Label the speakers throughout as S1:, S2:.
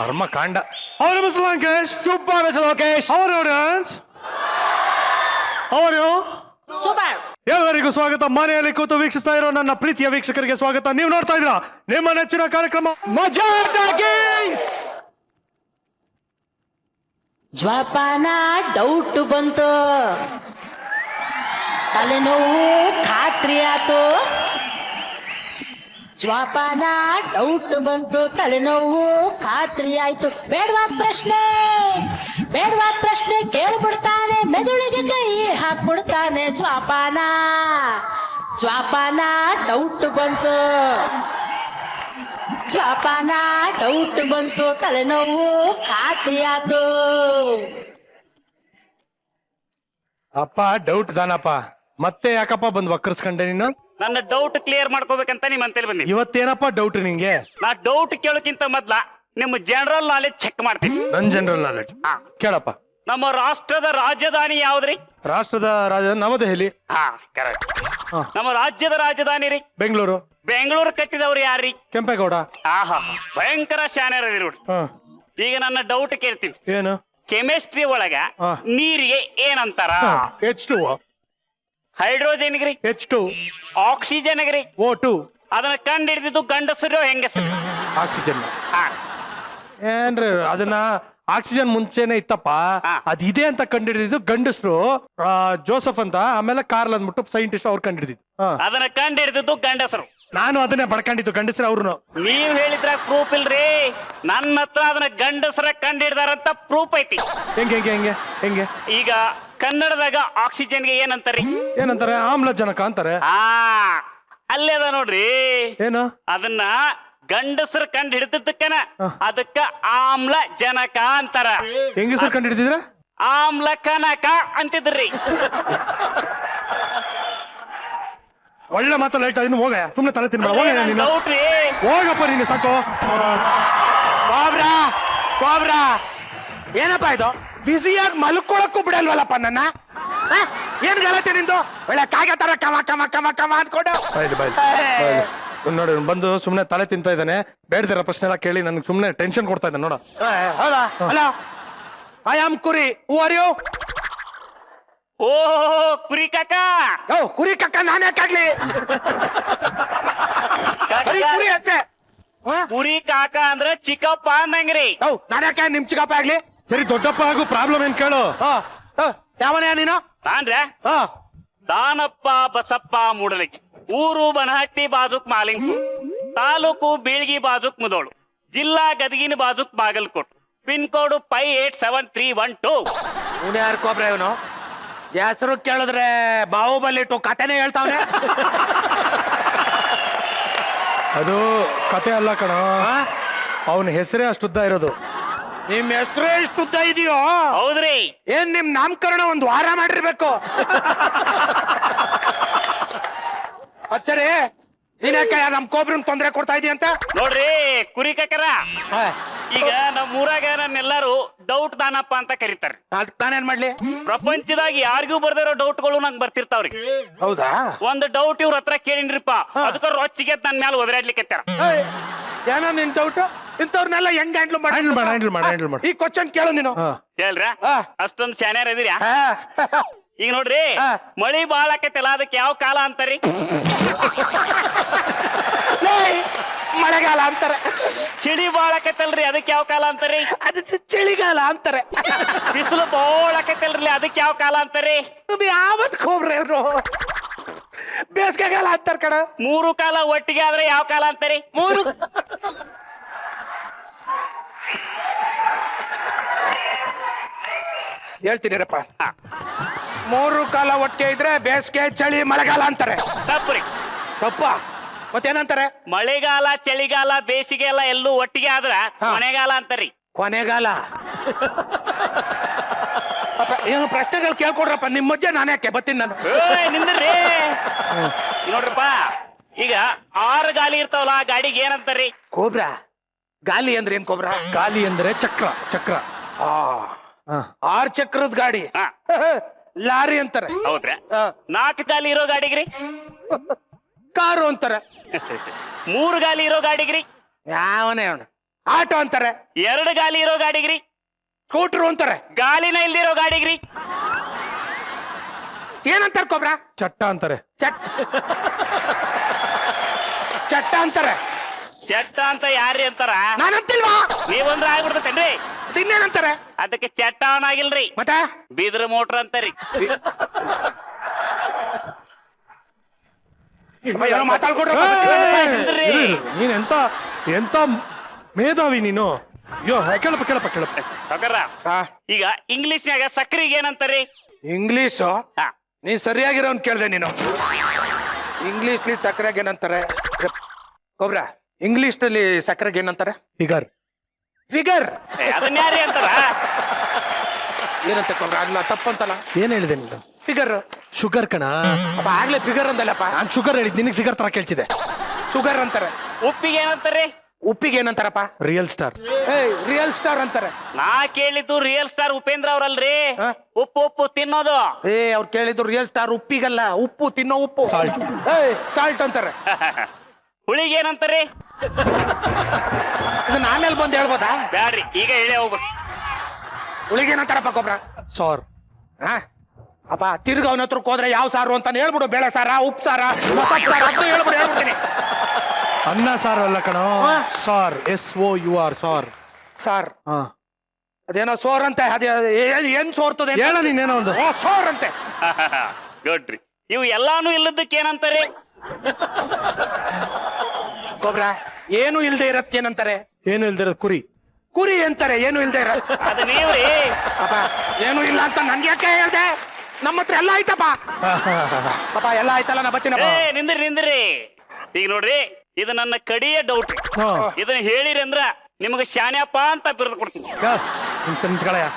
S1: ಕರ್ಮ ಕಾಂಡ. ಅವರು mister Lankesh.
S2: Super mister Lokesh.
S1: Our audience, ಅವರು
S3: ಸೂಪರ್.
S1: ಎಲ್ಲರಿಗೂ ಸ್ವಾಗತ. ಮನೆಯಲ್ಲಿ ಕೂತು ವೀಕ್ಷಿಸ್ತಾ ಇರೋ ನನ್ನ ಪ್ರೀತಿಯ ವೀಕ್ಷಕರಿಗೆ ಸ್ವಾಗತ. ನೀವು ನೋಡ್ತಾ ಇದ್ದೀರಾ ನಿಮ್ಮ ನೆಚ್ಚಿನ ಕಾರ್ಯಕ್ರಮ
S2: ಮಜಾ ಟಾಕೀಸ್.
S3: ಜ್ವಾಪಾನ ಡೌಟ್ ಬಂತು, ತಲೆನೋವು ಖಾತ್ರಿ ಆತು. ಜ್ವಾಪಾನ ಡೌಟ್ ಬಂತು, ತಲೆನೋವು ಖಾತ್ರಿ ಆಯ್ತು. ಬೇಡವಾದ ಪ್ರಶ್ನೆ ಕೇಳ್ಬಿಡ್ತಾನೆ, ಮೆದುಳಿಗೆ ಕೈ ಹಾಕ್ಬಿಡ್ತಾನೆ. ಜ್ವಾಪಾನ ಡೌಟ್ ಬಂತು, ಜ್ವಾಪಾನ ಡೌಟ್ ಬಂತು, ತಲೆನೋವು ಖಾತ್ರಿ ಆತು.
S1: ಅಪ್ಪ ಡೌಟ್ ದಾನಪ್ಪ, ಮತ್ತೆ ಯಾಕಪ್ಪ ಬಂದ್ ವಕ್ರಸ್ಕಂಡೆ ನೀನು?
S4: ನನ್ನ ಡೌಟ್ ಕ್ಲಿಯರ್ ಮಾಡ್ಕೋಬೇಕಂತ ನಿಮ್ ಅಂತೇಳಿ ಬಂದಿ.
S1: ಇವತ್ತೇನಪ್ಪ ಡೌಟ್ ನಿಂಗೆ?
S4: ನಾ ಡೌಟ್ ಕೇಳೋಕ್ಕಿಂತ ಮೊದ್ಲ ನಿಮ್ಮ ಜನರಲ್ ನಾಲೆಜ್ ಚೆಕ್ ಮಾಡ್ತೀನಿ.
S1: ನನ್ ಜನರಲ್ ನಾಲೆಡ್ಜ್ ಕೇಳಪ್ಪ.
S4: ನಮ್ಮ ರಾಷ್ಟ್ರದ ರಾಜಧಾನಿ ಯಾವ್ದ್ರಿ?
S1: ರಾಷ್ಟ್ರದ ನವದೆಹಲಿ.
S4: ಹಾ ಕರೆಕ್ಟ್.
S1: ಹಾ.
S4: ನಮ್ಮ ರಾಜ್ಯದ ರಾಜಧಾನಿ ರೀ?
S1: ಬೆಂಗಳೂರು.
S4: ಬೆಂಗಳೂರು ಕಟ್ಟಿದವ್ರು ಯಾರ್ರಿ?
S1: ಕೆಂಪೇಗೌಡ.
S4: ಆಹಾ, ಭಯಂಕರ ಶಾನ್ಯರ್ ಅದಿ ನೋಡ್ರಿ.
S1: ಹ.
S4: ಈಗ ನನ್ನ ಡೌಟ್ ಕೇಳ್ತೀನಿ.
S1: ಏನು?
S4: ಕೆಮಿಸ್ಟ್ರಿ ಒಳಗ
S1: ಹಾ.
S4: ನೀರಿಗೆ ಏನಂತಾರ?
S1: H2O.
S4: ಹೈಡ್ರೋಜನ್ಗ್ರಿ?
S1: H2.
S4: ಆಕ್ಸಿಜನ್ಗ್ರಿ?
S1: O2.
S4: ಅದನ್ನ ಕಂಡು ಹಿಡಿದಿದ್ದು ಗಂಡಸರು ಹೆಂಗಸರು?
S1: ಆಕ್ಸಿಜನ್.
S4: ಹಾ.
S1: ಏನ್ರಿ ಅದನ್ನ ಆಕ್ಸಿಜನ್ ಮುಂಚೆನೆ ಇತ್ತಪ್ಪ,
S4: ಹಾ.
S1: ಅದಿದೆ ಅಂತ ಕಂಡಿಡಿದಿದ್ದು ಗಂಡಸರು, ಜೋಸಫ್ ಅಂತ, ಆಮೇಲೆ ಕಾರ್ಲ್ ಅಂದ್ಬಿಟ್ಟು ಸೈಂಟಿಸ್ಟ್ ಅವ್ರು ಕಂಡಿಡಿದಿದ್ದು.
S4: ಅದನ್ನ ಕಂಡು ಹಿಡಿದಿದ್ದು ಗಂಡಸರು.
S1: ನಾನು ಅದನ್ನೇ ಬಡ್ಕೊಂಡಿದ್ದು, ಗಂಡಸರು ಅವ್ರು.
S4: ನೀವ್ ಹೇಳಿದ್ರ ಪ್ರೂಫ್ ಇಲ್ರಿ, ನನ್ನ ಹತ್ರ ಅದನ್ನ ಗಂಡಸರ ಕಂಡು ಹಿಡ್ದಾರಂತ ಪ್ರೂಫ್ ಐತಿ.
S1: ಹೆಂಗೆ ಹೆಂಗೆ ಹೆಂಗೆ ಹೆಂಗೆ?
S4: ಈಗ ಕನ್ನಡದಾಗ ಆಕ್ಸಿಜನ್ಗೆ ಏನಂತಾರಿ?
S1: ಏನಂತಾರೆ? ಆಮ್ಲಜನಕ ಅಂತಾರೆ.
S4: ಅಲ್ಲೇ ಅದ ನೋಡ್ರಿ.
S1: ಏನು?
S4: ಅದನ್ನ ಗಂಡಸರು ಕಂಡು ಹಿಡಿದಕ್ಕನ ಅದಕ್ಕ ಆಮ್ಲಜನಕ ಅಂತಾರ.
S1: ಹೆಂಗಸರು ಕಂಡಿಡಿದ್ರ?
S4: ಆಮ್ಲಕನಕ ಅಂತಿದ್ರಿ.
S1: ಒಳ್ಳೆ ಮಾತ ಲೈಟ್ ಇನ್ನು ಹೋಗ, ಸುಮ್ನೆ ತಲೆ ತಿನ್ಬೇಡ. ಹೋಗ ನೀನು,
S4: ಡೌಟ್ರಿ.
S1: ಹೋಗಪ್ಪ ನೀನು, ಸಾಕು.
S2: ಕೋಬ್ರಾ ಏನಪ್ಪ ಇದು? ಬಿಸಿಯಾಗಿ ಮಲ್ಕೊಳಕ್ಕೂ ಬಿಡಲ್ವಲ್ಲಪ್ಪ ನನ್ನ. ಏನ್ ಗಲಾಟೆ ನಿಂದು? ಒಳ್ಳೆ ಕಾಗೆ ತರ ಕಮ ಕಮ ಕಮ ಕಮ ಅಂದ್ಕೊಂಡು
S1: ನೋಡಿ ಬಂದು ಸುಮ್ನೆ ತಲೆ ತಿಂತಾ ಇದ್ದಾನೆ. ಬೇಡದಿರೋ ಪ್ರಶ್ನೆ ಎಲ್ಲ ಕೇಳಿ ನನ್ಗೆ ಸುಮ್ನೆ ಟೆನ್ಷನ್ ಕೊಡ್ತಾ ಇದ್ದಾನೆ ನೋಡ.
S2: ಹೌದಾ? ಹಲೋ, ಐ ಆಮ್ ಕುರಿ. Who are you?
S4: ಓ ಕುರಿ ಕಾಕ.
S2: ಓ ಕುರಿ ಕಕ್ಕ, ನಾನು ಯಾಕಾಗ್ಲಿ? ಕುರಿ ಅಷ್ಟೇ.
S4: ಕುರಿ ಕಾಕ ಅಂದ್ರ ಚಿಕ್ಕಪ್ಪ ಅಂದಂಗ್ರಿ.
S2: ಹೌ, ನಾನು ಯಾಕೆ ನಿಮ್ ಚಿಕ್ಕಪ್ಪ ಆಗ್ಲಿ?
S1: ಸರಿ ದೊಡ್ಡಪ್ಪ ಆಗು, ಪ್ರಾಬ್ಲಮ್ ಏನ್ ಕೇಳು.
S2: ಯಾವನೇ ನೀನು?
S4: ತಾನ್ರೆ ದಾನಪ್ಪ ಬಸಪ್ಪ ಮೂಡಲಗಿ, ಊರು ಬನಹಟ್ಟಿ ಬಾಜುಕ್ ಮಾಲಿಂಗ್ಪುರ್, ತಾಲೂಕು ಬೀಳ್ಗಿ ಬಾಜುಕ್ ಮುದೋಳು, ಜಿಲ್ಲಾ ಗದಗಿನ ಬಾಜುಕ್ ಬಾಗಲಕೋಟ್, ಪಿನ್ ಕೋಡ್ 587312.
S2: ಇವನು ಯಾರು ಕೋಬ್ರ? ಇವನು ಹೆಸರು ಕೇಳಿದ್ರೆ ಬಾಹುಬಲಿ ಟು ಕತೆನೇ ಹೇಳ್ತಾವನೆ.
S1: ಅದು ಕತೆ ಅಲ್ಲ ಕಣ, ಅವನ ಹೆಸರೇ ಅಷ್ಟುದ್ದ ಇರೋದು.
S2: ನಿಮ್ ಹೆಸರೇ ಇಷ್ಟು ಉದ್ದ ಇದೆಯೋ?
S4: ಹೌದ್ರಿ.
S2: ಏನ್ ನಿಮ್ ನಾಮಕರಣ ಒಂದು ವಾರ ಮಾಡಿರ್ಬೇಕು. ಅಚ್ಚರಿ, ನೀನ್ ಯಾಕೆ ನಮ್ ಕೋಬ್ರನ್ ತೊಂದರೆ ಕೊಡ್ತಾ ಇದೀಯ ಅಂತ?
S4: ನೋಡ್ರಿ ಕುರಿ ಕಾಕರ, ಈಗ ನಮ್ಮ ಊರಾಗ ನನ್ನೆಲ್ಲರೂ ಡೌಟ್ ದಾನಪ್ಪ ಅಂತ ಕರೀತಾರೆ.
S2: ಅದಕ್ಕೆ ನಾನೇನ್ ಮಾಡ್ಲಿ?
S4: ಪ್ರಪಂಚದಾಗ ಯಾರಿಗೂ ಬರ್ದಿರೋ ಡೌಟ್ಗಳು ನಂಗೆ ಬರ್ತಿರ್ತಾವ್ರಿ.
S2: ಹೌದಾ?
S4: ಒಂದ್ ಡೌಟ್ ಇವ್ರ ಹತ್ರ ಕೇಳಿನ್ರಿಪ್ಪ, ಅದಕ್ಕ ರೊಚ್ಚಿಗೆ ನನ್ನ ಮೇಲೆ ಒದರಾಡ್ಲಿಕ್ಕೆ.
S2: ಏನೋ ನಿನ್ ಡೌಟ್? ಇಂಥವ್ರನ್ನೆಲ್ಲ ಹೆಂಗ್ ಹ್ಯಾಂಡ್ಲ್ ಮಾಡಿ ಈ ಕ್ವಶನ್ ಕೇಳು ನೀನು.
S4: ಹೇಳ್ರ, ಅಷ್ಟೊಂದ್ ಶಾನ್ಯಾರ ಇದೀರ್ಯಾ? ಈಗ ನೋಡ್ರಿ, ಮಳಿ ಬಾಳ ಆಕೈತಲ್ಲ, ಅದಕ್ಕೆ ಯಾವ ಕಾಲ ಅಂತಾರಿ?
S2: ಮಳೆಗಾಲ ಅಂತಾರೆ.
S4: ಚಳಿ ಬಾಳ ಆಕೈತಲ್ರಿ, ಅದಕ್ಕೆ ಯಾವ ಕಾಲ ಅಂತಾರಿ?
S2: ಅದು ಚಳಿಗಾಲ ಅಂತಾರೆ.
S4: ಬಿಸಿಲು ಬಾಳ ಆಕೈತಲ್ರಿ, ಅದಕ್ಕೆ ಯಾವ ಕಾಲ ಅಂತಾರಿ?
S2: ಯಾವತ್ ಕೋಬ್ರೆ ಇವ್ರು? ಬೇಸಿಗೆಗಾಲ ಅಂತಾರ ಕಣ.
S4: 3 ಕಾಲ ಒಟ್ಟಿಗೆ ಆದ್ರೆ ಯಾವ ಕಾಲ ಅಂತಾರಿ?
S2: 3 ಹೇಳ್ತೀನಿರಪ್ಪ. 3 ಕಾಲ ಒಟ್ಟಿಗೆ ಇದ್ರೆ ಬೇಸಿಗೆ, ಚಳಿ, ಮಳೆಗಾಲ ಅಂತಾರೆ.
S4: ತಪ್ಪುರಿ.
S2: ತಪ್ಪ? ಮತ್ತೇನಂತಾರೆ?
S4: ಮಳೆಗಾಲ, ಚಳಿಗಾಲ, ಬೇಸಿಗೆ ಎಲ್ಲ ಎಲ್ಲೂ ಒಟ್ಟಿಗೆ ಆದ್ರ ಕೊನೆಗಾಲ ಅಂತಾರಿ.
S2: ಕೊನೆಗಾಲ? ಏನು ಪ್ರಶ್ನೆಗಳು ಕೇಳ್ಕೊಡ್ರಪ್ಪ, ನಿಮ್ ಮಧ್ಯೆ ನಾನು ಯಾಕೆ ಬರ್ತೀನಿ ನಾನು.
S4: ನಿಂದ್ರಿ ನೋಡ್ರಪ್ಪ, ಈಗ 6 ಗಾಲಿ ಇರ್ತಾವಲ್ಲ, ಆ ಗಾಡಿಗೆ ಏನಂತಾರಿ?
S2: ಕೋಬ್ರಾ. ಗಾಲಿ ಅಂದ್ರೆ ಏನ್ ಕೋಬ್ರಾ?
S1: ಗಾಲಿ ಅಂದ್ರೆ ಚಕ್ರ. ಚಕ್ರ.
S2: 6 ಚಕ್ರದ ಗಾಡಿ ಲಾರಿ ಅಂತಾರೆ.
S4: ಹೌದ್ರಾ? 4 ಗಾಲಿ ಇರೋ ಗಾಡಿಗ್ರಿ
S2: ಕಾರು ಅಂತಾರೆ.
S4: 3 ಗಾಲಿ ಇರೋ ಗಾಡಿಗ್ರಿ
S2: ಯಾವನೇ ಅವನು ಆಟೋ ಅಂತಾರೆ.
S4: 2 ಗಾಲಿ ಇರೋ ಗಾಡಿಗ್ರಿ.
S2: ಸ್ಕೂಟ್ರು ಅಂತಾರೆ.
S4: ಗಾಲಿನ ಇಲ್ದಿರೋ ಗಾಡಿಗ್ರಿ.
S2: ಏನಂತಾರ ಕೊಬ್ರ?
S1: ಚಟ್ಟ ಅಂತಾರೆ.
S2: ಚಟ್ಟ ಅಂತಾರೆ.
S4: ಚಟ್ಟ ಅಂತ ಯಾರ್ರಿ ಅಂತಾರ?
S2: ನಾನಂತಿಲ್ವಾ?
S4: ನೀವಂದ್ರ ಆಗ್ಬಿಡ್ತೇನ್ರಿ.
S2: ಇನ್ನೇನಂತಾರೆ?
S4: ಅದಕ್ಕೆ ಚಟ್ಟ ಆಗಿಲ್ರಿ,
S2: ಮತ್ತೆ
S4: ಬೀದ್ರ ಮೋಟ್ರ್ ಅಂತಾರಿ.
S2: ಏನೋ ಮಾತಾಡ್ಕೊಡ್ರ.
S1: ನೀನ್ ಎಂತ ಮೇಧಾವಿ ನೀನು. ಅಯ್ಯೋ ಕೇಳಪ್ಪ.
S4: ಈಗ ಇಂಗ್ಲಿಷ್ನ್ಯಾಗ ಸಕ್ರಿಗೆ ಏನಂತಾರಿ?
S2: ಇಂಗ್ಲೀಷು
S4: ಹಾ,
S2: ನೀನ್ ಸರಿಯಾಗಿರೋನ್ ಕೇಳ್ದೆ ನೀನು. ಇಂಗ್ಲೀಷ್ಲಿ ಸಕ್ಕರೆಗೆ ಏನಂತಾರೆ ಕೊಬ್ರ? ಇಂಗ್ಲೀಷ್ನಲ್ಲಿ ಸಕ್ಕರೆಗೆ ಏನಂತಾರೆ?
S1: ಫಿಗರ್.
S2: ಫಿಗರ್
S4: ಅದನ್ನ ಯಾರಿ ಅಂತಾರ?
S2: ಏನಂತ ಕೊಬ್ರ? ಆಗ್ಲ ತಪ್ಪಂತಲ್ಲ.
S1: ಏನ್ ಹೇಳಿದೆ ನೀನು?
S2: ಫಿಗರ್.
S1: ಶುಗರ್ ಕಣ.
S2: ಅಪ್ಪ ಆಗ್ಲೇ ಫಿಗರ್ ಅಂದಲ್ಲಪ್ಪ.
S1: ನಾನ್ ಶುಗರ್ ಹೇಳಿದ್, ನಿನಗೆ ಫಿಗರ್ ತರ ಕೇಳ್ಸಿದೆ.
S2: ಶುಗರ್ ಅಂತಾರೆ.
S4: ಉಪ್ಪಿಗೆ ಏನಂತಾರಿ?
S2: ಉಪ್ಪಿಗೆ ಏನಂತಾರಪ್ಪ?
S1: Real star.
S2: ರಿಯಲ್ ಸ್ಟಾರ್ ಅಂತಾರೆ.
S4: ನಾ ಕೇಳಿದ್ದು ರಿಯಲ್ ಸ್ಟಾರ್ ಉಪೇಂದ್ರ ಅವ್ರಲ್ರಿ.
S2: ಹಾ?
S4: ಉಪ್ಪು ತಿನ್ನೋದು.
S2: ಅವ್ರು ಕೇಳಿದ್ರು ರಿಯಲ್ ಸ್ಟಾರ್ ಉಪ್ಪಿಗಲ್ಲ, ಉಪ್ಪು ತಿನ್ನೋ ಉಪ್ಪು.
S1: Salt.
S2: ಸಾಲ್ಟ್ ಅಂತಾರೆ.
S4: ಹುಳಿಗೆ ಏನಂತಾರಿ?
S2: ಇದನ್ನ ಆಮೇಲೆ ಬಂದು ಹೇಳ್ಬೋದಾ?
S4: ಬ್ಯಾಡ್ರಿ, ಈಗ ಹೇಳಿ ಹೋಗ್ಬೇಕು.
S2: ಹುಳಿಗೆ ಏನಂತಾರಪ್ಪ ಕೊಬ್ರ?
S1: ಸಾರ್.
S2: ಅಪ್ಪ ತಿರ್ಗ ಅವನ ಹತ್ರಕ್ಕೆ ಹೋದ್ರೆ ಯಾವ ಸಾರು ಅಂತ ಹೇಳ್ಬಿಡು. ಬೇಳೆ ಸಾರ, ಉಪ್ಪು ಸಾರ, ಮಸಾಲೆ ಸಾರ ಅಂತ ಹೇಳ್ಬಿಡ್ತೀನಿ.
S1: ಅನ್ನ ಸಾರು ಅಲ್ಲ ಕಣೋ, ಸಾರ್. SOUR sir.
S2: ಸಾರ್.
S1: ಹಾ,
S2: ಅದೇನೋ ಸೋರ್ ಅಂತೆ. ಅದೇ ಏನ್ ಸೋರ್ತದೆ?
S1: ಹೇಳ ನೀನೇನೋ ಒಂದು.
S2: ಸೋರ್ ಅಂತೆ.
S4: ನೋಡ್ರಿ, ಇವು ಎಲ್ಲಾನು ಇಲ್ಲದಕ್ಕೆ ಏನಂತಾರೆ?
S2: ಕೊಬ್ರ ಏನು ಇಲ್ದೆ ಇರತ್ ಏನಂತಾರೆ?
S1: ಏನು ಇಲ್ದಿರ ಕುರಿ.
S2: ಕುರಿ ಅಂತಾರೆ. ಏನು ಇಲ್ದೆ ಇರ.
S4: ಅದು ನೀವ್ರಿ.
S2: ಅಪ್ಪ ಏನು ಇಲ್ಲ ಅಂತ ನನ್ಗೆ ಯಾಕೆ ಹೇಳ್ದೆ? ನಮ್ಮ ಹತ್ರ ಎಲ್ಲ ಆಯ್ತಪ್ಪ. ಪಾಪ ಎಲ್ಲ ಆಯ್ತಲ್ಲ, ನಾ ಬರ್ತೀನಪ್ಪ.
S4: ನಿಂದ್ರಿ. ಈಗ ನೋಡ್ರಿ, ಇದು ನನ್ನ ಕಡಿಯ ಡೌಟ್.
S1: ಹಾ.
S4: ಇದನ್ನ ಹೇಳಿರಿ ಅಂದ್ರ ನಿಮಗೆ ಶಾನ್ಯಪ್ಪ ಅಂತ ಬಿರುದು ಕೊಡ್ತೀನಿ.
S1: ನಿಂತ್ಕಳಯ್ಯ.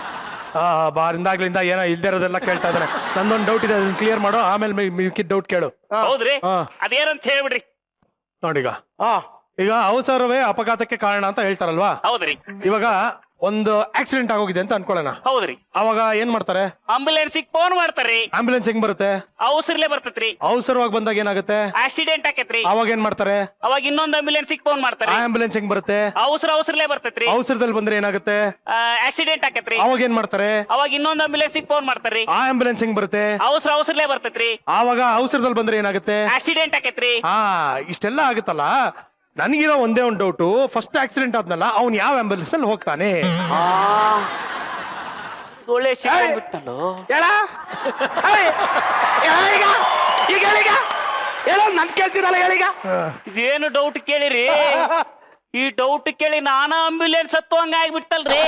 S1: ಬಾರಿಂದಾಗ್ಲಿಂದ ಏನೋ ಇಲ್ದೇ ಇರೋದೆಲ್ಲ ಕೇಳ್ತಾ ಇದ್ದಾನೆ. ನಂದೊಂದು ಡೌಟ್ ಇದೆ, ಅದನ್ನ ಕ್ಲಿಯರ್ ಮಾಡೋ, ಆಮೇಲೆ ಮಿಕ್ಕಿದ ಡೌಟ್ ಕೇಳು.
S4: ಹೌದ್ರಿ?
S1: ಹಾ.
S4: ಅದೇನಂತ ಹೇಳ್ಬಿಡ್ರಿ.
S1: ನೋಡೀಗ,
S2: ಹಾ,
S1: ಈಗ ಅವಸರವೇ ಅಪಘಾತಕ್ಕೆ ಕಾರಣ ಅಂತ ಹೇಳ್ತಾರಲ್ವಾ?
S4: ಹೌದ್ರಿ.
S1: ಇವಾಗ ಒಂದು ಆಕ್ಸಿಡೆಂಟ್ ಆಗೋಗಿದೆ ಅಂತ ಅನ್ಕೊಳ್ಳೋಣ.
S4: ಹೌದ್ರಿ.
S1: ಅವಾಗ ಏನ್ ಮಾಡ್ತಾರೆ?
S4: ಆಂಬುಲೆನ್ಸಿಗೆ ಫೋನ್ ಮಾಡ್ತಾರ್ರಿ.
S1: ಆಂಬ್ಯುಲೆನ್ಸ್ ಹೆಂಗ್ ಬರುತ್ತೆ?
S4: ಅವಸರ್ಲೆ ಬರ್ತೈತ್ರಿ.
S1: ಅವಸರವಾಗಿ ಬಂದಾಗ ಏನಾಗುತ್ತೆ?
S4: ಆಕ್ಸಿಡೆಂಟ್ ಆಕೇತ್ರಿ.
S1: ಅವಾಗ ಏನ್ ಮಾಡ್ತಾರೆ?
S4: ಅವಾಗ ಇನ್ನೊಂದು ಆಂಬುಲೆನ್ಸಿಗೆ ಫೋನ್
S1: ಆ
S4: ಮಾಡ್ತಾರೆ.
S1: ಆಂಬ್ಯುಲೆನ್ಸ್ ಹೆಂಗ್ ಬರುತ್ತೆ?
S4: ಅವಸರ್ಲೆ ಬರ್ತೈತ್ರಿ.
S1: ಅವಸರದಲ್ಲಿ ಬಂದ್ರೆ ಏನಾಗುತ್ತೆ?
S4: ಆಕ್ಸಿಡೆಂಟ್ ಆಕೇತ್ರಿ.
S1: ಅವಾಗ ಏನ್ ಮಾಡ್ತಾರೆ?
S4: ಅವಾಗ ಇನ್ನೊಂದು ಆಂಬುಲೆನ್ಸಿಗೆ ಫೋನ್ ಮಾಡ್ತಾರ್ರಿ.
S1: ಆ ಆಂಬ್ಯುಲೆನ್ಸ್ ಹೆಂಗ್ ಬರುತ್ತೆ?
S4: ಅವಸರ್ಲೆ ಬರ್ತೈತ್ರಿ.
S1: ಆವಾಗ ಅವಸರದಲ್ಲಿ ಬಂದ್ರೆ ಏನಾಗುತ್ತೆ?
S4: ಆಕ್ಸಿಡೆಂಟ್ ಆಕೇತ್ರಿ.
S1: ಇಷ್ಟೆಲ್ಲ ಆಗುತ್ತಲ್ಲ. ನನಗಿರೋ ಒಂದೇ ಒಂದು ಡೌಟು, ಫಸ್ಟ್ ಆಕ್ಸಿಡೆಂಟ್ ಆದ್ನಲ್ಲ, ಅವ್ನು ಯಾವ ಆಂಬ್ಯುಲೆನ್ಸ್ ಅಲ್ಲಿ ಹೋಗ್ತಾನೆ?
S4: ಒಳ್ಳೆ ಸಿಕ್ಕೊಂಡ್ಬಿಟ್ಟಲ್ಲೋ.
S2: ಹೇಳ ಈಗ ಹೇಳೋ. ನನ್ ಕೇಳ್ತಿರಲ್ಲ, ಹೇಳೀಗ.
S4: ಇದೇನು ಡೌಟ್ ಕೇಳಿರಿ? ಈ ಡೌಟ್ ಕೇಳಿ ನಾನ ಆಂಬ್ಯುಲೆನ್ಸ್ ಹತ್ತು ಹಂಗ ಆಗ್ಬಿಡ್ತಲ್ರಿ.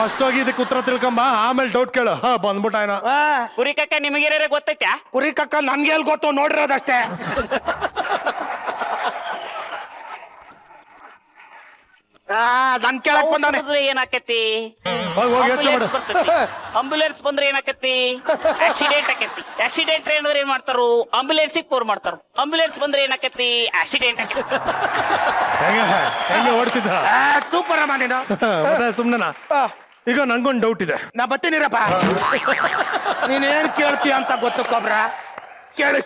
S1: ಫಸ್ಟ್ ಹೋಗಿ ಇದಕ್ಕೆ ಉತ್ತರ ತಿಳ್ಕೊಂಬ, ಆಮೇಲೆ ಡೌಟ್ ಕೇಳು. ಬಂದ್ಬಿಟ್ಟ ಏನೋ.
S4: ಕುರಿ ಕಕ್ಕ ನಿಮಗೇನಾರ ಗೊತ್ತೈತ್ಯಾ?
S2: ಕುರಿ ಕಕ್ಕ ನನ್ಗೆ ಎಲ್ಲಿ ಗೊತ್ತು, ನೋಡಿರೋದಷ್ಟೇ. ನನ್ ಕೇಳಕ್ ಬಂದಾನೆ.
S4: ಏನಾಕತಿ?
S1: ಹೋಗಿ ಯೋಚನೆ ಮಾಡು.
S4: ಆಂಬ್ಯುಲೆನ್ಸ್ ಬಂದ್ರೆ ಏನಾಕತಿ? ಆಕ್ಸಿಡೆಂಟ್ ಆಕತಿ. ಆಕ್ಸಿಡೆಂಟ್ ಅಂದ್ರೆ ಏನ್ ಮಾಡ್ತಾರು? ಆಂಬ್ಯುಲೆನ್ಸಿಗೆ ಫೋನ್ ಮಾಡ್ತಾರು. ಆಂಬ್ಯುಲೆನ್ಸ್ ಬಂದ್ರೆ ಏನಾಕತಿ? ಆಕ್ಸಿಡೆಂಟ್ ಆಕತಿ.
S1: ಹೆಂಗೆ ಓಡಿಸಿದ?
S2: ಸೂಪರ್ ಅಮ್ಮ ನೀನು.
S1: ಮತ್ತೆ ಸುಮ್ನೆನಾ? ಈಗ ನಂಗೊಂದು ಡೌಟ್ ಇದೆ.
S2: ನಾ ಬರ್ತೀನಿರಪ್ಪ. ನೀನೇನ್ ಕೇಳ್ತೀಯ ಅಂತ ಗೊತ್ತು ಕೊಬ್ರ. ಕೇಳು.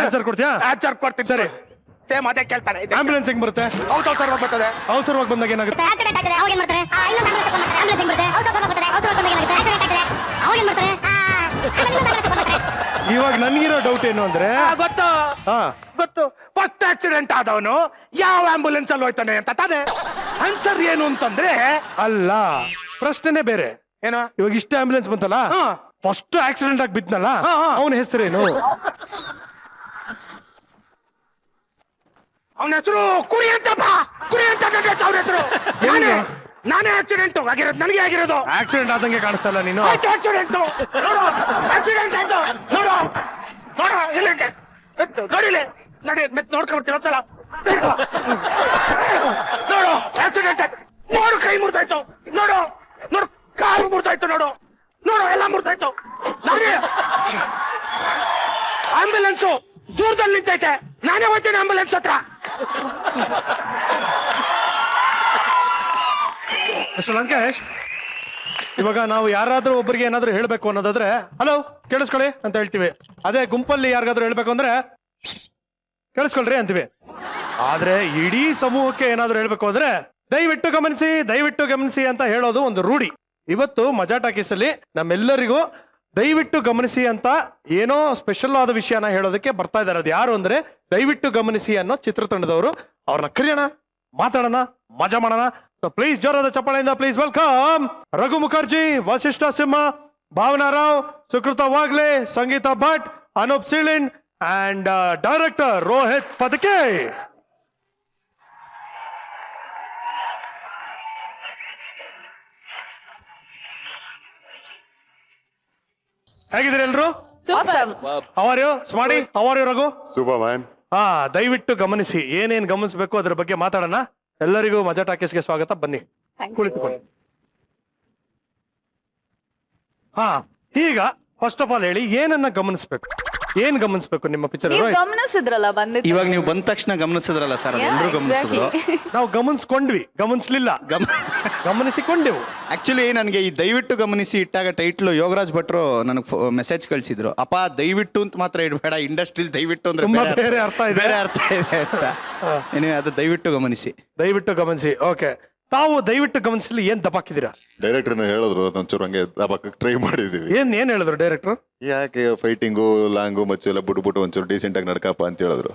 S1: ಆನ್ಸರ್ ಕೊಡ್ತೀಯಾ?
S2: ಆನ್ಸರ್ ಕೊಡ್ತೀನಿ.
S1: ಸರಿ.
S2: ಸೇಮ್ ಅದೇ ಕೇಳ್ತಾನೆ.
S1: ಆಂಬ್ಯುಲೆನ್ಸ್ ಹೆಂಗ್ ಬರುತ್ತೆ?
S2: ಅವಸರವಾಗಿ ಬರ್ತದೆ.
S1: ಅವಸರವಾಗಿ ಬಂದಾಗ ಏನಾಗುತ್ತೆ?
S5: ಆಕ್ಸಿಡೆಂಟ್ ಆಗ್ತದೆ. ಅವಾಗ ಏನ್ ಮಾಡ್ತಾರೆ? ಇನ್ನೊಂದು ಆಂಬ್ಯುಲೆನ್ಸ್ ಬರುತ್ತೆ. ಅವಸರವಾಗಿ ಬರ್ತದೆ. ಅವಸರವಾಗಿ ಏನಾಗುತ್ತೆ? ಆಕ್ಸಿಡೆಂಟ್ ಆಗ್ತದೆ. ಅವಾಗ ಏನ್ ಮಾಡ್ತಾರೆ?
S1: ಇವಾಗ ನನ್ಗಿರೋ ಡೌಟ್ ಏನು ಅಂದ್ರೆ,
S2: ಗೊತ್ತು. ಫಸ್ಟ್ ಆಕ್ಸಿಡೆಂಟ್ ಆದವನು ಯಾವ ಆಂಬ್ಯುಲೆನ್ಸ್ ಅಲ್ಲಿ ಹೋಯ್ತಾನೆ ಅಂತ ತಾನೆ. ಆನ್ಸರ್ ಏನು ಅಂತಂದ್ರೆ,
S1: ಅಲ್ಲ, ಪ್ರಶ್ನೆನೇ ಬೇರೆ.
S2: ಏನೋ
S1: ಇವಾಗ ಇಷ್ಟ ಆಂಬ್ಯುಲೆನ್ಸ್ ಬಂತಲ್ಲ, ಫಸ್ಟ್ ಆಕ್ಸಿಡೆಂಟ್ ಆಗಿ ಬಿದ್ನಲ್ಲ, ಅವನ ಹೆಸರೇನು?
S2: ಅವನ ಹೆಸರು ಕುರಿ ಅಂತಪ್ಪ. ಕುರಿ ಅಂತ ಅವ್ರ ಹೆಸರು. ನಾನೇ ಆಕ್ಸಿಡೆಂಟ್ ಆಗಿರೋದು, ನನಗೆ ಆಗಿರೋದು.
S1: ಆಕ್ಸಿಡೆಂಟ್ ಆದಂಗೆ ಕಾಣಿಸ್ತಲ್ಲ ನೀನು.
S2: ಆಕ್ಸಿಡೆಂಟ್ ಆಕ್ಸಿಡೆಂಟ್ ಆಯ್ತು. ನೋಡು ಇಲ್ಲ ನೋಡಿಲ್ಲ, ನೋಡಿ ಮೆತ್ ನೋಡ್ಕೊಂಡ್ಬಿಡ್ತೀನಿ ಒಂದ್ಸಲ. ನೋಡು ಆಕ್ಸಿಡೆಂಟ್ ಆಯ್ತು. ನೋಡು ಕೈ ಮುರಿದಾಯ್ತು. ನೋಡು ಕಾಲು ಮುರಿದಾಯ್ತು. ನೋಡು ಎಲ್ಲ ಮುರಿದಾಯ್ತು. ನೋಡಿ ಆಂಬ್ಯುಲೆನ್ಸು ದೂರದಲ್ಲಿ ನಿಂತೈತೆ. ನಾನೇ ಹೋಗ್ತೇನೆ ಆಂಬ್ಯುಲೆನ್ಸ್ ಹತ್ರ.
S1: ಮಿಸ್ಟರ್ ಲಂಕೇಶ್, ಇವಾಗ ನಾವು ಯಾರಾದ್ರೂ ಒಬ್ಬರಿಗೆ ಏನಾದ್ರೂ ಹೇಳ್ಬೇಕು ಅನ್ನೋದಾದ್ರೆ, ಹಲೋ ಕೇಳಿಸ್ಕೊಳ್ಳಿ ಅಂತ ಹೇಳ್ತೀವಿ. ಅದೇ ಗುಂಪಲ್ಲಿ ಯಾರಿಗಾದ್ರೂ ಹೇಳ್ಬೇಕು ಅಂದ್ರೆ ಕೇಳಿಸ್ಕೊಳ್ರಿ ಅಂತೀವಿ. ಆದ್ರೆ ಇಡೀ ಸಮೂಹಕ್ಕೆ ಏನಾದ್ರು ಹೇಳ್ಬೇಕು ಅಂದ್ರೆ ದಯವಿಟ್ಟು ಗಮನಿಸಿ ಅಂತ ಹೇಳೋದು ಒಂದು ರೂಢಿ. ಇವತ್ತು ಮಜಾ ಟಾಕೀಸ್ ಅಲ್ಲಿ ನಮ್ಮೆಲ್ಲರಿಗೂ ದಯವಿಟ್ಟು ಗಮನಿಸಿ ಅಂತ ಏನೋ ಸ್ಪೆಷಲ್ ಆದ ವಿಷಯನ ಹೇಳೋದಕ್ಕೆ ಬರ್ತಾ ಇದ್ದಾರೆ. ಅದು ಯಾರು ಅಂದ್ರೆ ದಯವಿಟ್ಟು ಗಮನಿಸಿ ಅನ್ನೋ ಚಿತ್ರತಂಡದವರು. ಅವ್ರನ್ನ ಕರೆಯೋಣ, ಮಾತಾಡೋಣ, ಮಜಾ ಮಾಡೋಣ. ಪ್ಲೀಸ್ ಜೋರಾದ ಚಪ್ಪಾಳೆಯಿಂದ please welcome Raghu Mukherjee, Vasishta Simha, Bhavana Rao, Sukrutha Wagle, Sangeetha Bhat, Anoop Seelin and director Rohit Padaki. ಹೇಗಿದ್ದೀರಿ ಎಲ್ರು? ಹವಾರ್ಯು ಸ್ಮಾಡಿ, ಹವಾರ್ಯು ರಘು?
S6: Super man.
S1: ದಯವಿಟ್ಟು ಗಮನಿಸಿ, ಏನೇನ್ ಗಮನಿಸಬೇಕು ಅದ್ರ ಬಗ್ಗೆ ಮಾತಾಡೋಣ. ಎಲ್ಲರಿಗೂ ಮಜಾ ಟಾಕೀಸ್ಗೆ ಸ್ವಾಗತ. ಬನ್ನಿ ಕುಳಿತುಕೊಳ್ಳಿ. ಈಗ ಫಸ್ಟ್ ಆಫ್ ಆಲ್ ಹೇಳಿ, ಏನನ್ನ ಗಮನಿಸ್ಬೇಕು, ಏನ್ ಗಮನಿಸ್ಬೇಕು ನಿಮ್ಮ ಪಿಕ್ಚರ್?
S7: ಗಮನಿಸಿದ್ರಲ್ಲ ಬಂದಿದ್ದು.
S8: ಇವಾಗ ನೀವು ಬಂದ ತಕ್ಷಣ ಗಮನಿಸಿದ್ರಲ್ಲ ಸರ್, ಎಲ್ಲರೂ ಗಮನಿಸಿದ್ರು.
S1: ನಾವು ಗಮನಿಸ್ಕೊಂಡ್ವಿ, ಗಮನಿಸ್ಲಿಲ್ಲ, ಗಮನಿಸಿಕೊಂಡೆವು.
S8: ಆಕ್ಚುಲಿ ನನಗೆ ಈ ದಯವಿಟ್ಟು ಗಮನಿಸಿ ಇಟ್ಟಾಗ ಟೈಟ್ಲು ಯೋಗರಾಜ್ ಭಟ್ರು ನನಗೆ ಮೆಸೇಜ್ ಕಳಿಸಿದ್ರು. ಅಪ್ಪ ದಯವಿಟ್ಟು ಅಂತ ಮಾತ್ರ ಇಡಬೇಡ, ಇಂಡಸ್ಟ್ರಿಲ್ ದಯವಿಟ್ಟು ಅಂದ್ರೆ
S1: ತುಂಬಾ ಬೇರೆ ಅರ್ಥ ಇದೆ.
S8: ಬೇರೆ ಅರ್ಥ ಇದೆ ಅಂತ. ಅದು ದಯವಿಟ್ಟು ಗಮನಿಸಿ. ಓಕೆ, ತಾವು ದಯವಿಟ್ಟು ಗಮನಿಸಲಿ ಏನ್ ದಬಾಕಿದ್ದೀರಾ?
S6: ಡೈರೆಕ್ಟರ್ ಹೇಳಿದ್ರು, ಒಂಚೂರು ಹಂಗೆ ದಬಾಕಕ್ಕೆ ಟ್ರೈ ಮಾಡಿದೀವಿ.
S1: ಏನ್ ಹೇಳಿದ್ರು ಡೈರೆಕ್ಟರ್?
S6: ಯಾಕೆ ಫೈಟಿಂಗು ಲಾಂಗು ಮಚ್ಚು ಎಲ್ಲ ಬಿಟ್ಬಿಟ್ಟು ಒಂಚೂರು ಡೀಸೆಂಟ್ ಆಗಿ ನಡ್ಕಪ್ಪ ಅಂತ ಹೇಳಿದ್ರು.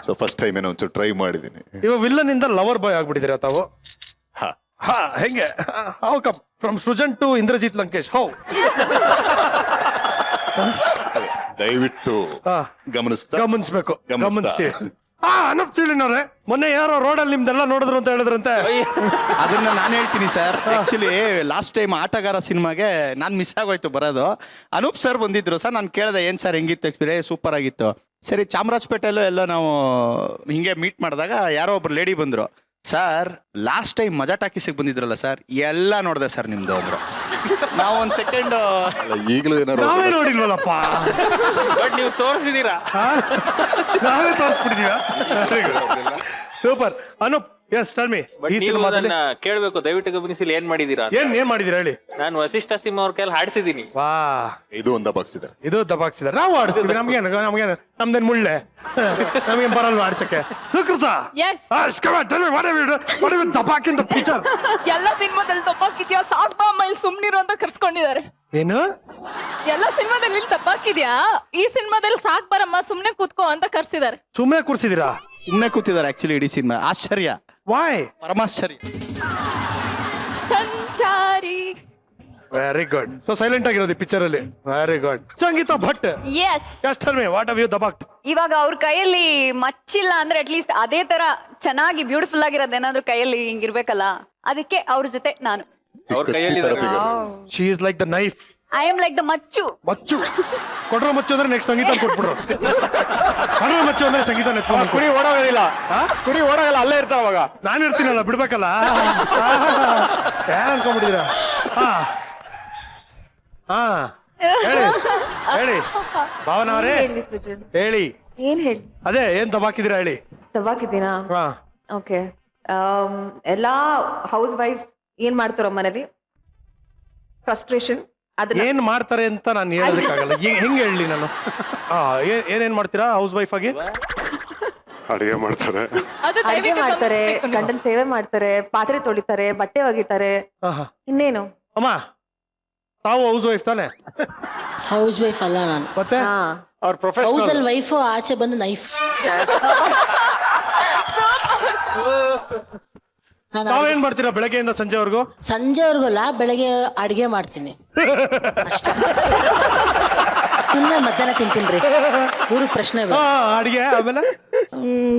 S6: ಸೊ ಫಸ್ಟ್ ಟೈಮ್ ಏನೋ ಒಂಚೂರು ಟ್ರೈ ಮಾಡಿದೀನಿ.
S1: ಇವಾಗ ವಿಲ್ಲನ್ ಇಂದ ಲವರ್ ಬಾಯ್ ಆಗ್ಬಿಟ್ಟಿದ್ದೀರಾ ತಾವು? ಹೆಂಗೆ? How come from Srujan to Indrajit Lankesh? How?
S6: ದಯವಿಟ್ಟು
S1: ಗಮನಿಸ್ಬೇಕು. ಗಮನಿಸಿ. ಅನೂಪ್ ಸೀಳಿನ್ ಅವ್ರೆ, ಮೊನ್ನೆ ಯಾರೋ ರೋಡಲ್ಲಿ ನಿಮ್ದೆಲ್ಲ ನೋಡಿದ್ರು ಅಂತ ಹೇಳಿದ್ರಂತೆ.
S8: ಅದನ್ನ ನಾನು ಹೇಳ್ತೀನಿ ಸರ್. ಆಕ್ಚುಲಿ ಲಾಸ್ಟ್ ಟೈಮ್ ಆಟಗಾರ ಸಿನಿಮಾಗೆ ನಾನು ಮಿಸ್ ಆಗೋಯ್ತು ಬರೋದು. ಅನೂಪ್ ಸರ್ ಬಂದಿದ್ರು ಸರ್. ನಾನು ಕೇಳಿದೆ ಏನ್ ಸರ್ ಹೆಂಗಿತ್ತು ಎಕ್ಸ್ಪೀರಿಯನ್ಸ್? ಸೂಪರ್ ಆಗಿತ್ತು. ಸರಿ, ಚಾಮರಾಜಪೇಟೆಯಲ್ಲೂ ಎಲ್ಲ ನಾವು ಹಿಂಗೆ ಮೀಟ್ ಮಾಡಿದಾಗ ಯಾರೋ ಒಬ್ರು ಲೇಡಿ ಬಂದ್ರು. ಸರ್ ಲಾಸ್ಟ್ ಟೈಮ್ ಮಜಾ ಟಾಕೀಸಿಗೆ ಬಂದಿದ್ರಲ್ಲ ಸರ್, ಎಲ್ಲ ನೋಡಿದೆ ಸರ್ ನಿಮ್ದು ಅಂದ್ರು. ನಾವು ಒಂದ್ ಸೆಕೆಂಡ್
S6: ಈಗಲೂ ಏನಾರು
S1: ನಾವೇ ನೋಡಿಲ್ವಲ್ಲಪ್ಪ.
S4: ಬಟ್ ನೀವು ತೋರಿಸಿದೀರಾ,
S1: ನಾವೇ ತೋರಿಸ್ಬಿಟ್ಟಿದೀವ. Super. Anoop, yes tell me. ಈ ಸಿನಿಮಾದಲ್ಲಿ
S9: ಕೇಳ್ಬೇಕು, ದಯವಿಟ್ಟು ಗಮನಿಸಿ ಏನ್ ಮಾಡಿದೀರಾ?
S1: ಏನ್ ಮಾಡಿದೀರಾ ಹೇಳಿ?
S9: ನಾನು ವಸಿಷ್ಠ ಸಿಂಹ ಅವ್ರ ಕೈಯಲ್ಲಿ ಹಾಡಿಸಿದೀನಿ.
S1: ವಾ,
S6: ಇದು ಒಂದು ದಬಾಕ್ಸಿದ್ದಾರೆ.
S1: ಇದು ದಬಾಕ್ಸಿದ್ದಾರೆ. ನಾವು ಆಡಿಸ್ತೀವಿ. ನಮ್ದೇನ್ ಮುಳ್ಳೆ, ನಮ್ಗೇನ್ ಬರಲ್ವಾ ಆಡ್ಸಕ್ಕೆ? ಸುಕೃತ, ದಬಾಕಿಂದ ಪಿಕ್ಚರ್
S7: ಎಲ್ಲ ಸಿನಿಮಾದಲ್ಲಿ ತಪ್ಪಾಕಿದ್ಯಾ, ಸಾಕ್ ಬಾ ಅಮ್ಮ ಇಲ್ಲಿ ಸುಮ್ನಿರು ಅಂತ ಕರ್ಸ್ಕೊಂಡಿದ್ದಾರೆ.
S1: ಏನು?
S7: ಎಲ್ಲ ಸಿನಿಮಾದಲ್ಲಿ ಇಲ್ಲಿ ತಪ್ಪಾಕಿದ್ಯಾ, ಈ ಸಿನಿಮಾದಲ್ಲಿ ಸಾಕ್ ಬರಮ್ಮ ಸುಮ್ನೆ ಕೂತ್ಕೋ ಅಂತ ಕರ್ಸಿದ್ದಾರೆ.
S1: ಸುಮ್ಮನೆ ಕೂರ್ಸಿದಿರಾ?
S8: ಸುಮ್ಮನೆ ಕೂತಿದ್ದಾರೆ ಆಕ್ಚುಲಿ ಇಡೀ ಸಿನಿಮಾ. ಆಶ್ಚರ್ಯ,
S1: ವಾಯ್?
S8: ಪರಮಾಶ್ಚರ್ಯ.
S7: ಸಂಚಾರಿ.
S1: Very good. ಸೊ ಸೈಲೆಂಟ್ ಆಗಿರೋದು ಪಿಕ್ಚರ್ ಅಲ್ಲಿ. Very good. Sangeetha Bhat,
S7: yes.
S1: Tell me, what have you ದಬಾಕ್ಡ್?
S7: ಇವಾಗ ಅವ್ರ ಕೈಯಲ್ಲಿ ಮಚ್ಚಿಲ್ಲ ಅಂದ್ರೆ ಅಟ್ಲೀಸ್ಟ್ ಅದೇ ತರ ಚೆನ್ನಾಗಿ ಬ್ಯೂಟಿಫುಲ್ ಆಗಿರೋದು ಏನಾದ್ರು ಕೈಯಲ್ಲಿ ಹಿಂಗಿರ್ಬೇಕಲ್ಲ, ಅದಕ್ಕೆ ಅವ್ರ ಜೊತೆ ನಾನು.
S9: ಅವ್ರ ಕೈಯಲ್ಲಿ
S1: she is like the knife.
S7: I am like the ಮಚ್ಚು.
S1: ಕೊಡ್ರೋ ಮಚ್ಚು ಅಂದ್ರೆ ನೆಕ್ಸ್ಟ್ ಸಂಗೀತ ಕೊಟ್ಬಿಡ್ರು. ಕೊಡ್ರೋ ಮಚ್ಚು ಅಂದ್ರೆ ಸಂಗೀತ ಕುರಿ ಓಡೋಗೋದಿಲ್ಲ, ಕುರಿ ಓಡೋಗಲ್ಲ, ಅಲ್ಲೇ ಇರ್ತಾವ. ಅವಾಗ ನಾನು ಇರ್ತೀನಲ್ಲ, ಬಿಡ್ಬೇಕಲ್ಲ. ಯಾರು ಅನ್ಕೊಂಡ್ಬಿಟ್ಟಿದ್ದೀರಾ? ಹೇಳಿ ಭಾವನಾ ಅವರೇ, ಹೇಳಿ.
S10: ಏನ್ ಹೇಳಿ?
S1: ಅದೇ ಏನ್ ದಬಾಕಿದ್ದೀರಾ ಹೇಳಿ.
S10: ದಬಾಕಿದ್ದೀನಾ? ಓಕೆ. ಎಲ್ಲಾ ಹೌಸ್ ವೈಫ್ ಏನ್ ಮಾಡ್ತಾರೋ ಮನೇಲಿ, ಫ್ರಸ್ಟ್ರೇಷನ್.
S1: ಏನ್ ಮಾಡ್ತಾರೆ ಅಂತ ನಾನು ಹೇಳೋದಕ್ಕಾಗಲ್ಲ. ಹೆಂಗ್ ಹೇಳಿ ನಾನು? ಏನೇನ್ ಮಾಡ್ತೀರಾ ಹೌಸ್ ವೈಫ್ ಆಗಿ?
S6: ಅಡಿಗೆ ಮಾಡ್ತಾರೆ,
S10: ಅಡಿಗೆ ಮಾಡ್ತಾರೆ, ಗಂಡನ ಸೇವೆ ಮಾಡ್ತಾರೆ, ಪಾತ್ರೆ ತೊಳಿತಾರೆ, ಬಟ್ಟೆ ಒಗಿತಾರೆ, ಇನ್ನೇನು.
S1: ಅಮ್ಮ, ತಾವು ಹೌಸ್ ವೈಫ್ ತಾನೆ?
S3: ಹೌಸ್ ವೈಫ್ ಅಲ್ಲ ನಾನು.
S1: ಮತ್ತೆ ಅವ್ರ
S3: ಹೌಸ್
S1: ಪ್ರೊಫೆಷನಲ್
S3: ಅಲ್ಲಿ ವೈಫ್, ಆಚೆ ಬಂದು ನೈಫ್.
S1: ತಾವೇನ್ ಮಾಡ್ತೀರಾ ಬೆಳಗ್ಗೆಯಿಂದ ಸಂಜೆವರೆಗೂ?
S3: ಸಂಜೆವರೆಗಲ್ಲ, ಬೆಳಗ್ಗೆ ಅಡಿಗೆ ಮಾಡ್ತೀನಿ ಅಷ್ಟೇ. ಮಧ್ಯಾಹ್ನ ತಿಂತೀನಿ. ಮೂರು ಪ್ರಶ್ನೆ.
S1: ಅಡಿಗೆ ಆಮೇಲೆ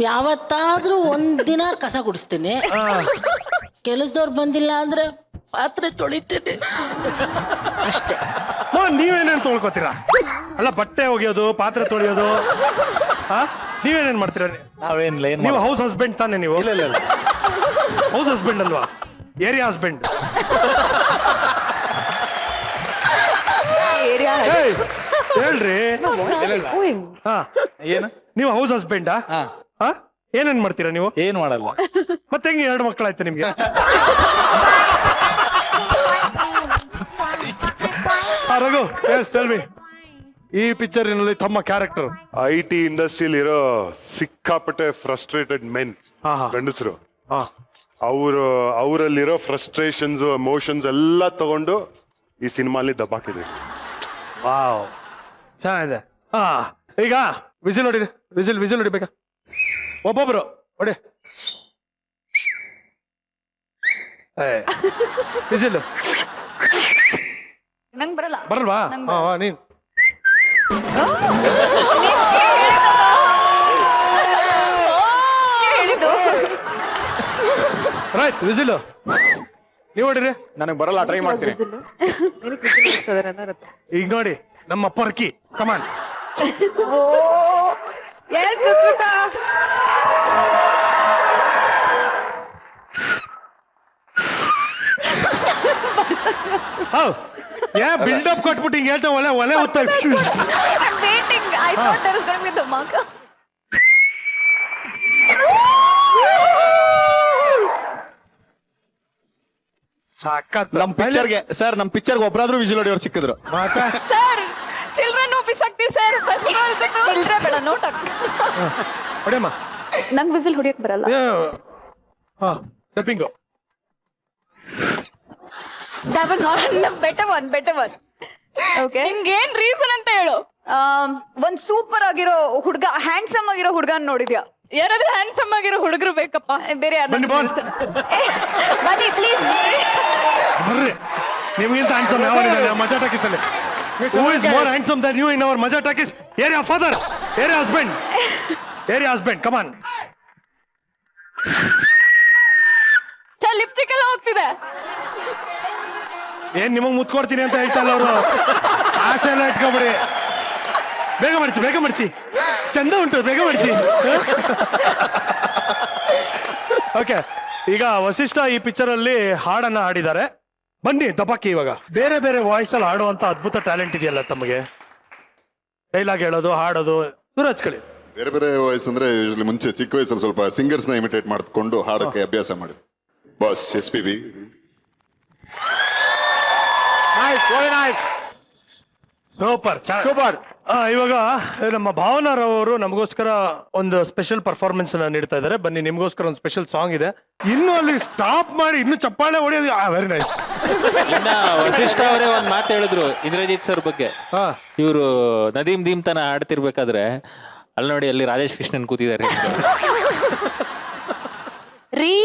S3: ಯಾವತ್ತಾದ್ರೂ ಒಂದಿನ ಕಸ ಗುಡಿಸ್ತೀನಿ. ಕೆಲಸದವ್ರು ಬಂದಿಲ್ಲ ಅಂದ್ರೆ ಪಾತ್ರೆ ತೊಳಿತೀನಿ ಅಷ್ಟೇ.
S1: ನೀವೇನೇನ್ ತೊಳ್ಕೊತೀರಾ? ಅಲ್ಲ, ಬಟ್ಟೆ ಒಗೆಯೋದು, ಪಾತ್ರೆ ತೊಳೆಯೋದು, ನೀವೇನೇನ್ ಮಾಡ್ತೀರಾ? ನೀವು ಹೌಸ್ ಹಸ್ಬೆಂಡ್ ತಾನೆ? ನೀವು ಹೌಸ್ ಹಸ್ಬೆಂಡ್ ಅಲ್ವಾ, ಏರಿಯಾ ಹಸ್ಬೆಂಡ್. ಹೇಳ್ರಿ.
S9: ಏನು?
S1: ನೀವು ಹೌಸ್ ಹಸ್ಬೆಂಡಾ? ಏನೇನ್ ಮಾಡ್ತೀರಾ ನೀವು?
S9: ಏನ್ ಮಾಡಲ್ಲ.
S1: ಮತ್ತೆ ಹೆಂಗೆ 2 ಮಕ್ಕಳಾಯ್ತು ನಿಮ್ಗೆ? Raghu, tell me. ಈ ಪಿಕ್ಚರಿನಲ್ಲಿ ತಮ್ಮ ಕ್ಯಾರೆಕ್ಟರ್.
S6: IT ಇಂಡಸ್ಟ್ರಿಯಲ್ಲಿ ಇರೋ ಸಿಕ್ಕಾಪಟ್ಟೆ ಫ್ರಸ್ಟ್ರೇಟೆಡ್ ಮೆನ್
S1: ಹಾ ಹಾ
S11: ಗಂಡಸರು
S1: ಹಾ
S11: ಅವರಲ್ಲಿರೋ ಫ್ರಸ್ಟ್ರೇಷನ್ಸ್ ಎಮೋಷನ್ಸ್ ಎಲ್ಲ ತಗೊಂಡು ಈ ಸಿನಿಮಾಲಿ ದಬ್ಬಾಕಿದೆ.
S1: ವಾವ್ ಚೆನ್ನಾಗಿದೆ. ಹಾ ಈಗ ವಿಸಿಲ್ ಹೊಡಿರಿ, ವಿಸಿಲ್ ಹೊಡಿಬೇಕಾ? ಒಬ್ಬೊಬ್ರು ಹೊಡಿ. ವಿಸಿಲ್
S7: ನಂಗ್ ಬರಲ್ಲ.
S1: ಬರಲ್ವಾ?
S7: ನಂಗ್
S1: ಹಾ
S7: ಬರಲ್ಲ.
S1: ನೀನ್ ರೈಟ್ ವಿಸಿಲ್ ನೀವು ಹೊಡಿರಿ.
S9: ನನಗೆ ಬರಲ್ಲ, ಟ್ರೈ ಮಾಡ್ತೀನಿ.
S1: ಈಗ ನೋಡಿ ನಮ್ಮ ಪರ್ಕಿ ಕಮಾನ್. ಬಿಲ್ಡಪ್ ಕೊಟ್ಬಿಟ್ಟು ಹಿಂಗ್ ಹೇಳ್ತಾ ಒಲೆ ಉತ್ತ
S7: Waiting. I thought there was going to be dhamaka.
S1: ಸಾಕತ್.
S8: ನಮ್ ಪಿಕ್ಚರ್ಗೆ ಸರ್, ನಮ್ ಪಿಕ್ಚರ್ಗೆ ಒಬ್ರಾದ್ರೂ ವಿಜಿಲ್ ಹೊಡಿಯೋರು ಸಿಕ್ಕಿದ್ರು.
S7: ಸರ್ ಚಿಲ್ಡ್ರನ್ ಬಿಸಾಕ್ತೀವಿ ಸರ್. ಚಿಲ್ಡ್ರ ಬೇಡ, ನೋಟ್
S1: ಹೊಡಿಯಮ್ಮ.
S7: ನಂಗ್ ವಿಸಿಲ್ ಹೊಡಿಯಕ್ ಬರಲ್ಲ.
S1: ಹಾ dubbing.
S7: That was not better one. Okay. ನಿಂಗೇನ್ ರೀಸನ್ ಅಂತ ಹೇಳು. ಒಂದ್ ಸೂಪರ್ ಆಗಿರೋ ಹುಡ್ಗ, ಹ್ಯಾಂಡ್ಸಮ್ ಆಗಿರೋ ಹುಡ್ಗನ್ ನೋಡಿದ್ಯಾ? ಯಾರಾದ್ರೂ ಹ್ಯಾಂಡ್ಸಮ್ ಆಗಿರೋ ಹುಡುಗರು ಬೇಕಪ್ಪ, ಬೇರೆ
S1: ಬನ್ನಿ
S7: ಬನ್ನಿ ಪ್ಲೀಸ್.
S1: ಬರ್ರಿ, ನಿಮ್ಗಿಂತ ಹ್ಯಾಂಡ್ಸಮ್ ಯಾವ ಮಜಾ ಟಾಕೀಸ್ ಅಲ್ಲಿ? Who is more handsome than you in our Maja Talkies? Area father, area husband, come on.
S7: Lipstick ಎಲ್ಲ ಹೋಗ್ತಿದೆ.
S1: ಏನ್ ನಿಮಗ್ ಮುತ್ಕೊಡ್ತೀನಿ ಅಂತ ಹೇಳ್ತಾ ಇಲ್ಲ ಅವರು. ಆಸೆ ಎಲ್ಲ ಇಟ್ಕೊಬಿಡಿ. ಬೇಗ ಮಾಡಿಸಿ ಚಂದ ಉಂಟು, ಬೇಗ ಮಾಡಿಸಿ. ಓಕೆ, ಈಗ ವಸಿಷ್ಠ ಈ ಪಿಕ್ಚರ್ ಅಲ್ಲಿ ಹಾಡನ್ನ ಹಾಡಿದ್ದಾರೆ. ಬನ್ನಿ ದಬಾಕಿ. ಇವಾಗ ಬೇರೆ ಬೇರೆ ವಾಯ್ಸ್ ಅಲ್ಲಿ ಹಾಡುವಂತ ಅದ್ಭುತ ಟ್ಯಾಲೆಂಟ್ ಇದೆಯಲ್ಲ ತಮಗೆ. ಡೈಲಾಗ್ ಹೇಳೋದು, ಹಾಡೋದು ದೂರ ಹಚ್ಕೊಳ್ಳಿ.
S6: ಬೇರೆ ಬೇರೆ ವಾಯ್ಸ್ ಅಂದ್ರೆ ಯೂಶಲಿ ಮುಂಚೆ ಚಿಕ್ಕ ವಯಸ್ಸಲ್ಲಿ ಸ್ವಲ್ಪ ಸಿಂಗರ್ಸ್ ನ ಇಮಿಟೇಟ್ ಮಾಡ್ಕೊಂಡು ಹಾಡಕ್ಕೆ ಅಭ್ಯಾಸ ಮಾಡಿ. Boss SPB.
S1: ಸೂಪರ್. ಇವಾಗ ನಮ್ಮ ಭಾವನಾರವರು ನಮಗೋಸ್ಕರ ಒಂದು ಸ್ಪೆಷಲ್ ಪರ್ಫಾರ್ಮೆನ್ಸ್ ನೀಡ್ತಾ ಇದ್ದಾರೆ. ಬನ್ನಿ, ನಿಮ್ಗೋಸ್ಕರ ಒಂದು ಸ್ಪೆಷಲ್ ಸಾಂಗ್ ಇದೆ. ಇನ್ನು ಅಲ್ಲಿ ಸ್ಟಾಪ್ ಮಾಡಿ ಇನ್ನು ಚಪ್ಪಾಳೆ ಹೊಡೆಯೋದು. Very nice.
S9: ವಸಿಷ್ಠ ಅವರೇ ಒಂದ್ ಮಾತು ಹೇಳಿದ್ರು ಇಂದ್ರಜಿತ್ ಸರ್ ಬಗ್ಗೆ. ಇವರು ನದೀಮ್ ದೀಮ್ ತನ ಹಾಡ್ತಿರ್ಬೇಕಾದ್ರೆ ಅಲ್ಲಿ ನೋಡಿ, ಅಲ್ಲಿ ರಾಜೇಶ್ ಕೃಷ್ಣನ್ ಕೂತಿದ್ದಾರೆ.
S7: ರೀ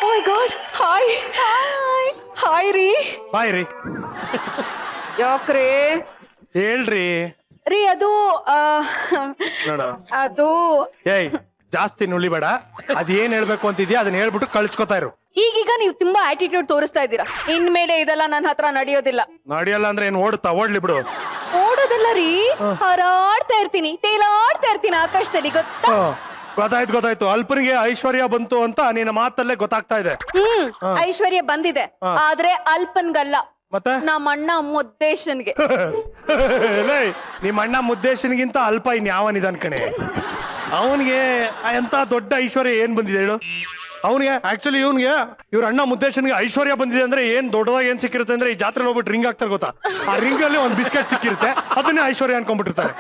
S7: ಓ ಮೈ ಗಾಡ್. ಹಾಯ್ ರೀ.
S1: ಬಾಯ್ ರೀ.
S7: ಯಾಕ್ರಿ
S1: ಹೇಳ್ರಿ
S7: ರೀ? ಅದು
S1: ನೋಡ,
S7: ಅದು
S1: ಏಯ್ ಜಾಸ್ತಿ ನುಳಿಬೇಡ. ಅದೇನ್ ಹೇಳ್ಬೇಕು ಅಂತಿದ್ಯಾ ಅದನ್ನ ಹೇಳ್ಬಿಟ್ಟು ಕಳ್ಸ್ಕೊತಾ ಇರು.
S7: ಈಗೀಗ ನೀವು ತುಂಬಾ ಆಟಿಟ್ಯೂಡ್ ತೋರಿಸ್ತಾ ಇದ್ದೀರಾ. ಇನ್ಮೇಲೆ ಇದೆಲ್ಲ ನನ್ನ ಹತ್ರ ನಡೆಯೋದಿಲ್ಲ.
S1: ನಡೆಯಲ್ಲ ಅಂದ್ರೆ ಏನ್ ಓಡ್ಲಿ ಬಿಡು.
S7: ಓಡೋದಲ್ಲ ರೀ, ಹಾರಾಡ್ತಾ ಇರ್ತೀನಿ, ತೇಲಾಡ್ತಾ ಇರ್ತೀನಿ ಆಕಾಶದಲ್ಲಿ, ಗೊತ್ತಾ?
S1: ಗೊತ್ತಾಯ್ತು. ಅಲ್ಪನಿಗೆ ಐಶ್ವರ್ಯ ಬಂತು ಅಂತ ನಿನ್ನ ಮಾತಲ್ಲೇ ಗೊತ್ತಾಗ್ತಾ ಇದೆ.
S7: ಐಶ್ವರ್ಯ ಬಂದಿದೆ, ಆದ್ರೆ ಅಲ್ಪನ್ಗಲ್ಲ,
S1: ಮತ್ತೆ
S7: ನಮ್ಮ ಅಣ್ಣ ಮುದ್ದೇಶನ್ಗೆ.
S1: ನಿಮ್ಮ ಅಣ್ಣ ಮುದ್ದೇಶನ್ಗಿಂತ ಅಲ್ಪ ಇನ್ಯಾವನಿದಾನ್ ಕಣೆ. ಅವನಿಗೆ ಎಂತ ದೊಡ್ಡ ಐಶ್ವರ್ಯ ಏನ್ ಬಂದಿದೆ ಹೇಳು? ಅವನಿಗೆ ಆಕ್ಚುಲಿ ಇವ್ರ ಅಣ್ಣ ಮುದ್ದೇಶನ್ಗೆ ಐಶ್ವರ್ಯ ಬಂದಿದೆ ಅಂದ್ರೆ ಏನ್ ದೊಡ್ಡದಾಗಿ ಏನ್ ಸಿಕ್ಕಿರುತ್ತೆ ಅಂದ್ರೆ, ಈ ಜಾತ್ರೆ ಹೋಗ್ಬಿಟ್ಟು ರಿಂಗ್ ಆಗ್ತಾರೆ ಗೊತ್ತಾ? ಆ ರಿಂಗ್ ಅಲ್ಲಿ ಒಂದ್ ಬಿಸ್ಕೆಟ್ ಸಿಕ್ಕಿರುತ್ತೆ, ಅದನ್ನೇ ಐಶ್ವರ್ಯ ಅನ್ಕೊಂಡ್ಬಿಟ್ಟಿರ್ತಾರೆ.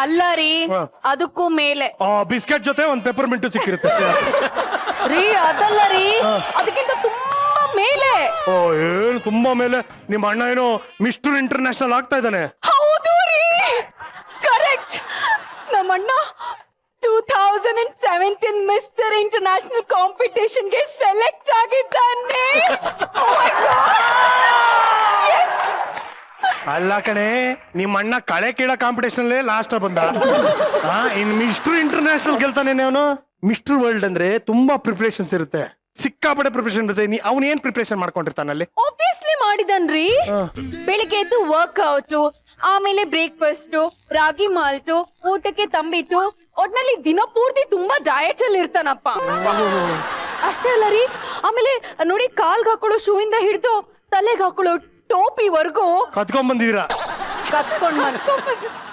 S7: ಅಲ್ಲ ರೀ, ಅದಕ್ಕೂ ಮೇಲೆ
S1: ಬಿಸ್ಕೆಟ್ ಜೊತೆ ಒಂದ್ ಪೆಪ್ಪರ್ ಮಿಂಟು ಸಿಕ್ಕಿರುತ್ತೆ
S7: ರೀ. ಅದಲ್ಲ ರೀ, ಅದಕ್ಕಿಂತ ತುಂಬಾ ಮೇಲೆ.
S1: ಏನು ತುಂಬಾ ಮೇಲೆ? ನಿಮ್ಮ ಅಣ್ಣ ಏನೋ ಮಿಸ್ಟರ್ ಇಂಟರ್ನ್ಯಾಷನಲ್ ಆಗ್ತಾ ಇದ್ದಾನೆ.
S7: ಹೌದು ರೀ, ಕರೆಕ್ಟ್. ನಮ್ಮಣ್ಣ 2017 ಮಿಸ್ಟರ್ ಇಂಟರ್ನ್ಯಾಷನಲ್ ಕಾಂಪಿಟೇಷನ್ಗೆ ಸೆಲೆಕ್ಟ್ ಆಗಿದ್ದಾನೆ.
S1: ಅಲ್ಲ ಕಣೆ, ನಿಮ್ಮ ಅಣ್ಣ ಕಳೆ ಕೀಳ ಕಾಂಪಿಟೇಷನ್ ಲಾಸ್ಟ್ ಬಂದ. ಇನ್ ಮಿಸ್ಟರ್ ಇಂಟರ್ನ್ಯಾಷನಲ್ ಗೆಲ್ತಾನೆ ಅವನು. ಮಿಸ್ಟರ್ ವರ್ಲ್ಡ್ ಅಂದ್ರೆ ತುಂಬಾ ಪ್ರಿಪರೇಷನ್ಸ್ ಇರುತ್ತೆ, ಸಿಕ್ಕಾಪಟ್ಟೆ ಪ್ರಿಪರೇಷನ್ ಇರುತ್ತೆ. ಅವನ್ ಏನ್ ಪ್ರಿಪರೇಷನ್ ಮಾಡ್ಕೊಂಡಿರ್ತಾನ ಅಲ್ಲಿ?
S7: ಆಬ್ವಿಯಸ್ಲಿ ಮಾಡಿದನ್ರಿ. ಬೆಳಿಗ್ಗೆ ಎದ್ದು ವರ್ಕ್ಔಟ್, ಆಮೇಲೆ ಬ್ರೇಕ್ಫಾಸ್ಟ್, ರಾಗಿ ಮಾಲ್ಟು, ಊಟಕ್ಕೆ ತಂಬಿಟ್ಟು, ಒಟ್ನಲ್ಲಿ ದಿನ ಪೂರ್ತಿ ತುಂಬಾ ಡಯಟ್ ಅಲ್ಲಿ ಇರ್ತಾನಪ್ಪ. ಅಷ್ಟೇ ಅಲ್ಲ ರೀ, ಆಮೇಲೆ ನೋಡಿ, ಕಾಲ್ಗೆ ಹಾಕೊಳ್ಳೋ ಶೂ ಇಂದ ಹಿಡಿದು ತಲೆಗೆ ಹಾಕೊಳ್ಳೋ ಟೋಪಿವರೆಗೂ
S1: ಕತ್ಕೊಂಡ್ ಬಂದಿದ್ದೀರಾ?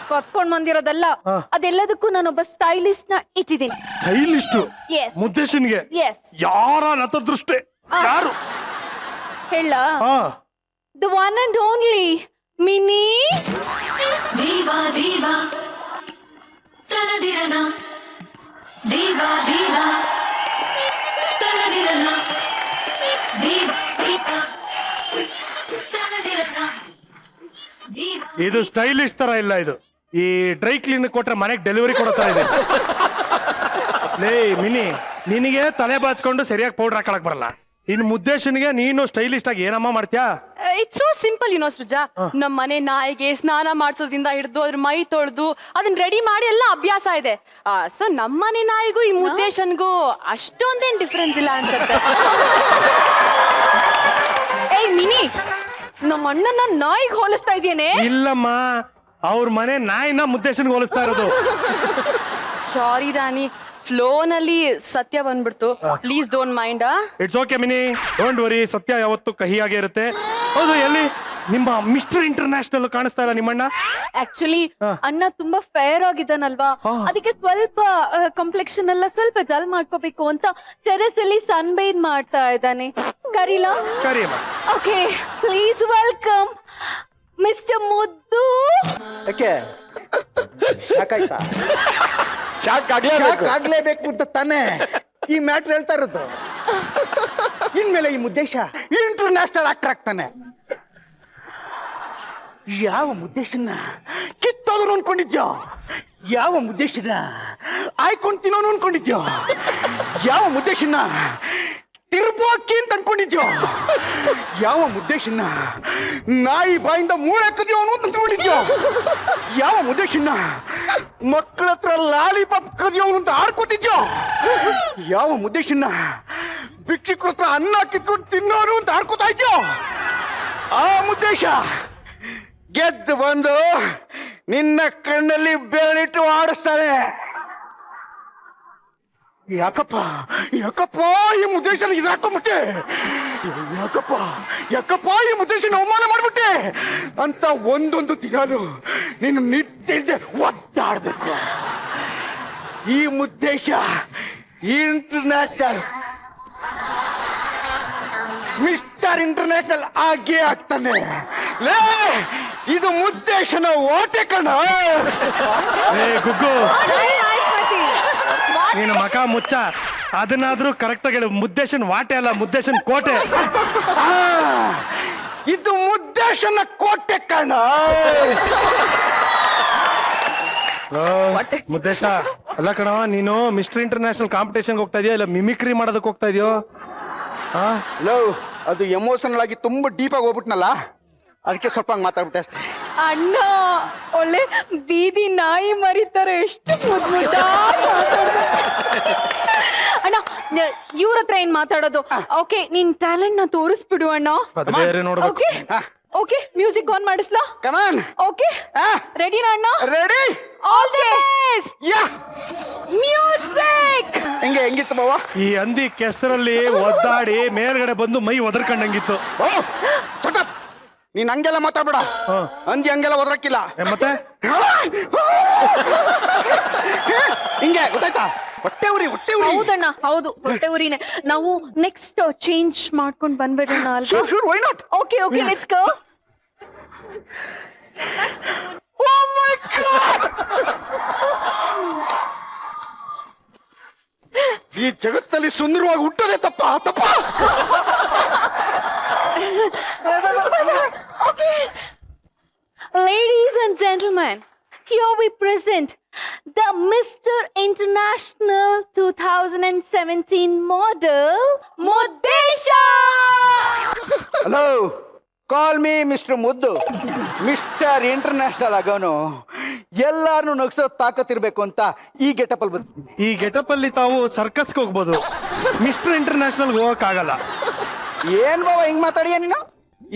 S7: ಕತ್ಕೊಂಡ್ ಬಂದಿರೋದಲ್ಲ, ಅದೆಲ್ಲದಕ್ಕೂ ನಾನೊಬ್ಬ ಸ್ಟೈಲಿಸ್ಟ್ ನ ಇಟ್ಟಿದ್ದೀನಿ.
S1: ಸ್ಟೈಲಿಸ್ಟ್ ಮುದ್ದೇಶನ್ಗೆ? ಯಾರ ನತದೃಷ್ಟೆ? ಯಾರು
S7: ಹೇಳ? ದ ಒನ್ ಅಂಡ್ ಓನ್ಲಿ ಮಿನಿ.
S5: ದೀವಾ ದೀವಾ ತನದಿರನ ದೀವಾ ದೀವಾ ತನದಿರನ ದೀವಾ ದೀವಾ ತನದಿರನ ದೀವಾ.
S1: ಇದು ಸ್ಟೈಲಿಶ್ ತರ ಇಲ್ಲ, ಇದು ಈ ಡ್ರೈ ಕ್ಲೀನ್ ಕೊಟ್ರೆ ಮನೆಗೆ ಡೆಲಿವರಿ ಕೊಡೋ ತರ ಇದೆ. ಲೇ ಮಿನಿ, ನಿನಗೆ ತಲೆ ಬಾಚ್ಕೊಂಡು ಸರಿಯಾಗಿ ಪೌಡರ್ ಹಾಕೊಳಕ್ ಬರಲ್ಲ, ಇನ್ನು ಮುದ್ದೇಶನ್ಗೆ ನೀನು ಸ್ಟೈಲಿಸ್ಟ್ ಆಗಿ ಏನಮ್ಮ ಮಾಡ್ತೀಯಾ?
S7: It's so simple Suja. ನಮ್ಮ ಮನೆ ನಾಯಿಗೆ ಸ್ನಾನ ಮಾಡಿಸೋದ್ರಿಂದ ಹಿಡಿದು ಅದ್ರ ಮೈ ತೊಳೆದು ಅದನ್ನ ರೆಡಿ ಮಾಡಿ ಎಲ್ಲ ಅಭ್ಯಾಸ ಇದೆ. ಸೊ ನಮ್ಮ ಮನೆ ನಾಯಿಗೂ ಈ ಮುದ್ದೇಶನ್ಗೂ ಅಷ್ಟೊಂದೇನ್ ಡಿಫ್ರೆನ್ಸ್ ಇಲ್ಲ ಅನ್ಸುತ್ತೆ. ಏಯ್ ಮಿನಿ, ನಮ್ಮ ಅಣ್ಣನ ನಾಯಿಗೆ ಹೋಲಿಸ್ತಾ ಇದೆಯೇನೆ?
S1: ಇಲ್ಲಮ್ಮ, ಅವ್ರ ಮನೆ ನಾಯಿನ ಮುದ್ದೇಶನ್ಗೆ ಹೋಲಿಸ್ತಾ ಇರೋದು.
S7: ಸಾರಿ ರಾಣಿ, ಫ್ಲೋ ನಲ್ಲಿ ಸತ್ಯ ಬಂದ್ಬಿಡ್ತು. Please don't mind.
S1: It's okay mini, don't worry, ಸತ್ಯ ಯಾವತ್ತು ಕಹಿಯಾಗೇ ಇರುತ್ತೆ. ಹೌದು, ಎಲ್ಲಿ ನಿಮ್ಮ ಮಿಸ್ಟರ್ ಇಂಟರ್ನ್ಯಾಷನಲ್ ಕಾಣಿಸ್ತಾ ಇಲ್ಲ ನಿಮ್ಮಣ್ಣ?
S7: ಆಕ್ಚುಲಿ ಅಣ್ಣ ತುಂಬಾ ಫೇರ್ ಆಗಿದ್ದಾನಲ್ವಾ, ಅದಕ್ಕೆ ಸ್ವಲ್ಪ ಕಾಂಪ್ಲೆಕ್ಷನ್ ಎಲ್ಲ ಸ್ವಲ್ಪ ಡಲ್ ಮಾಡ್ಕೋಬೇಕು ಅಂತ ಟೆರೆಸ್ ಅಲ್ಲಿ ಸನ್ ಬೇದ್ ಮಾಡ್ತಾ ಇದ್ದಾನೆ. ಕರೀಲಾ?
S1: ಕರಿಯಮ್ಮ.
S7: Okay, please welcome mister Muddu.
S2: ಯಾಕೆ ಯಾಕಾಯ್ತಾ? ಶಾಕ್ ಆಗ್ಲೇಬೇಕು ಅಂತ ತಾನೇ ಈ ಮ್ಯಾಟ್ರ್ ಹೇಳ್ತಾ ಇರೋದು. ಇನ್ಮೇಲೆ ಈ ಮುದ್ದೇಶ ಇಂಟರ್ನ್ಯಾಷನಲ್ ಆಕ್ಟರ್ ಆಗ್ತಾನೆ. ಯಾವ ಮುದ್ದೇಶನ್ನ ಕಿತ್ತೋದನು ಅನ್ಕೊಂಡಿದ್ಯೋ? ಯಾವ ಮುದ್ದೇಶನ ಆಯ್ಕೊಂಡು ತಿನ್ನೋನು ಅನ್ಕೊಂಡಿದ್ಯೋ? ಯಾವ ಮುದ್ದೇಶನ್ನ ತಿರ್ಬೋಕಿ ಅಂತ ಅನ್ಕೊಂಡಿದ್ಯೋ? ಯಾವ ಮುದ್ದೇಶನ್ನ ನಾಯಿ ಬಾಯಿಂದ ಮೂಳೆ ಕದಿಯೋನು ಅಂತ ಅನ್ಕೊಂಡಿದ್ಯೋ? ಯಾವ ಮುದ್ದೇಶನ್ನ ಮಕ್ಕಳ ಹತ್ರ ಲಾಲಿಪಾಪ್ ಕದಿಯೋನು ಅಂತ ಆಡ್ಕೊತಿದ್ಯೋ? ಯಾವ ಮುದ್ದೇಶನ್ನ ಭಿಕ್ಷುಕ್ರ ಹತ್ರ ಅನ್ನ ಕಿತ್ಕೊಂಡು ತಿನ್ನೋನು ಅಂತ ಆಡ್ಕೊತಾ ಇದ್ಯೋ? ಆ ಮುದ್ದೇಶ ಗೆದ್ದು ಬಂದು ನಿನ್ನ ಕಣ್ಣಲ್ಲಿ ಬೆರಳಿಟ್ಟು ಆಡಿಸ್ತಾನೆ. ಯಾಕಪ್ಪ ಯಾಕಪ್ಪ ಈ ಮುದ್ದೇಶನ ಇದು ಹಾಕೊಂಡ್ಬಿಟ್ಟೆ? ಯಾಕಪ್ಪ ಈ ಮುದ್ದೇಶನ ಅವಮಾನ ಮಾಡ್ಬಿಟ್ಟೆ ಅಂತ ಒಂದೊಂದು ದಿನಾನು ನೀನು ನಿಟ್ಟಿಲ್ದೆ ಒದ್ದಾಡ್ಬೇಕು. ಈ ಮುದ್ದೇಶ ಇಂಟರ್ನ್ಯಾಷನಲ್ ಮಿಸ್ಟರ್ ಇಂಟರ್ನ್ಯಾಷನಲ್ ಆಗೇ ಆಗ್ತಾನೆ. ಲೇ, ಇದು ಮುದ್ದೇಶನ ಓಟೆ ಕಣ.
S1: ಏ ಗುಗ್ಗು, ನೀನು ಮಕ ಮುಚ್ಚ, ಅದನ್ನಾದ್ರೂ ಕರೆಕ್ಟ್ ಆಗಿ ಹೇಳು. ಮುದ್ದೇಶನ್ ವಾಟೆ ಅಲ್ಲ, ಮುದ್ದೇಶನ್ ಕೋಟೆ.
S2: ಇದು ಮುದ್ದೇಶನ ಕೋಟೆ ಕಣ.
S1: ಮುದ್ದೇಶ ಅಲ್ಲ ಕಣ, ನೀನು ಮಿಸ್ಟರ್ ಇಂಟರ್ನ್ಯಾಷನಲ್ ಕಾಂಪಿಟೇಷನ್ ಹೋಗ್ತಾ ಇದೆಯಾ ಇಲ್ಲ ಮಿಮಿಕ್ರಿ ಮಾಡೋದಕ್ಕೆ ಹೋಗ್ತಾ ಇದೆಯೋ?
S2: ಲವ್, ಅದು ಎಮೋಷನಲ್ ಆಗಿ ತುಂಬಾ ಡೀಪ್ ಆಗಿ ಹೋಗ್ಬಿಟ್ನಲ್ಲ, ಅದಕ್ಕೆ ಸ್ವಲ್ಪ ಹಂಗೆ ಮಾತಾಡ್ಬಿಟ್ಟೆ ಅಷ್ಟೇ.
S7: ಅಣ್ಣ ಒಳ್ಳೆ ಬೀದಿ ನಾಯಿ ಮರಿತಾರೆ, ಎಷ್ಟು ಮುದ್ದು. ಅಣ್ಣ ಇವ್ರ ಹತ್ರ ಏನ್ ಮಾತಾಡೋದು? ಓಕೆ, ನಿನ್ ಟ್ಯಾಲೆಂಟ್ ನ ತೋರಿಸ್ಬಿಡು ಅಣ್ಣ. ಓಕೆ ಓಕೆ, ಮ್ಯೂಸಿಕ್ ಆನ್ ಮಾಡಿಸ್ಲಾ?
S2: ಕಮಾನ್.
S7: ಓಕೆ, ರೆಡಿನಾ ಅಣ್ಣ?
S2: Ready.
S7: All the best.
S2: Yeah,
S7: music.
S2: ಹೆಂಗಿತ್ತು ಬಾವ?
S1: ಈ ಹಂದಿ ಕೆಸರಲ್ಲಿ ಒದ್ದಾಡಿ ಮೇಲ್ಗಡೆ ಬಂದು ಮೈ ಒದರ್ಕೊಂಡಂಗಿತ್ತು.
S2: ನೀನ್ ಹಂಗೆಲ್ಲ ಮಾತಾಡ್ಬೇಡ, ಹಂದಿ ಹಂಗೆಲ್ಲ ಒದರಕ್ಕಿಲ್ಲ.
S1: ಮತ್ತೆ
S2: ಹಿಂಗೆ ಗೊತ್ತಾಯ್ತಾ? ಹೊಟ್ಟೆ ಉರಿ.
S7: ಹೌದಣ್ಣ, ಹೌದು, ಹೊಟ್ಟೆ ಉರಿನೇ. ನಾವು ನೆಕ್ಸ್ಟ್ ಚೇಂಜ್ ಮಾಡ್ಕೊಂಡು ಬಂದ್ಬಿಡೋಣ ಅಲ್ವಾ?
S2: Sure, why not?
S7: Okay okay, let's go.
S2: Oh my God, ಈ ಜಗತ್ತಲ್ಲಿ ಸುಂದರವಾಗಿ ಹುಟ್ಟೋದೇ ತಪ್ಪ.
S7: Ladies and gentlemen, here we present the Mr. International 2017 model, Muddesha!
S2: Hello, call me mister ಮುದ್ದು. ಮಿಸ್ಟರ್ ಇಂಟರ್ನ್ಯಾಷನಲ್ ಆಗೋನು ಎಲ್ಲಾರನು ನಗ್ಸೋ ತಾಕತ್ತಿರ್ಬೇಕು ಅಂತ ಈ ಗೆಟಪ್ ಅಲ್ಲಿ ಬಂದು.
S1: ಈ ಗೆಟಪ್ ಅಲ್ಲಿ ತಾವು ಸರ್ಕಸ್ಗೆ ಹೋಗ್ಬೋದು, ಮಿಸ್ಟರ್ ಇಂಟರ್ನ್ಯಾಷನಲ್ ಹೋಗಕ್ ಆಗಲ್ಲ.
S2: ಏನ್ ಬಾವ ಹಿಂಗ್ ಮಾತಾಡಿಯ ನೀನು?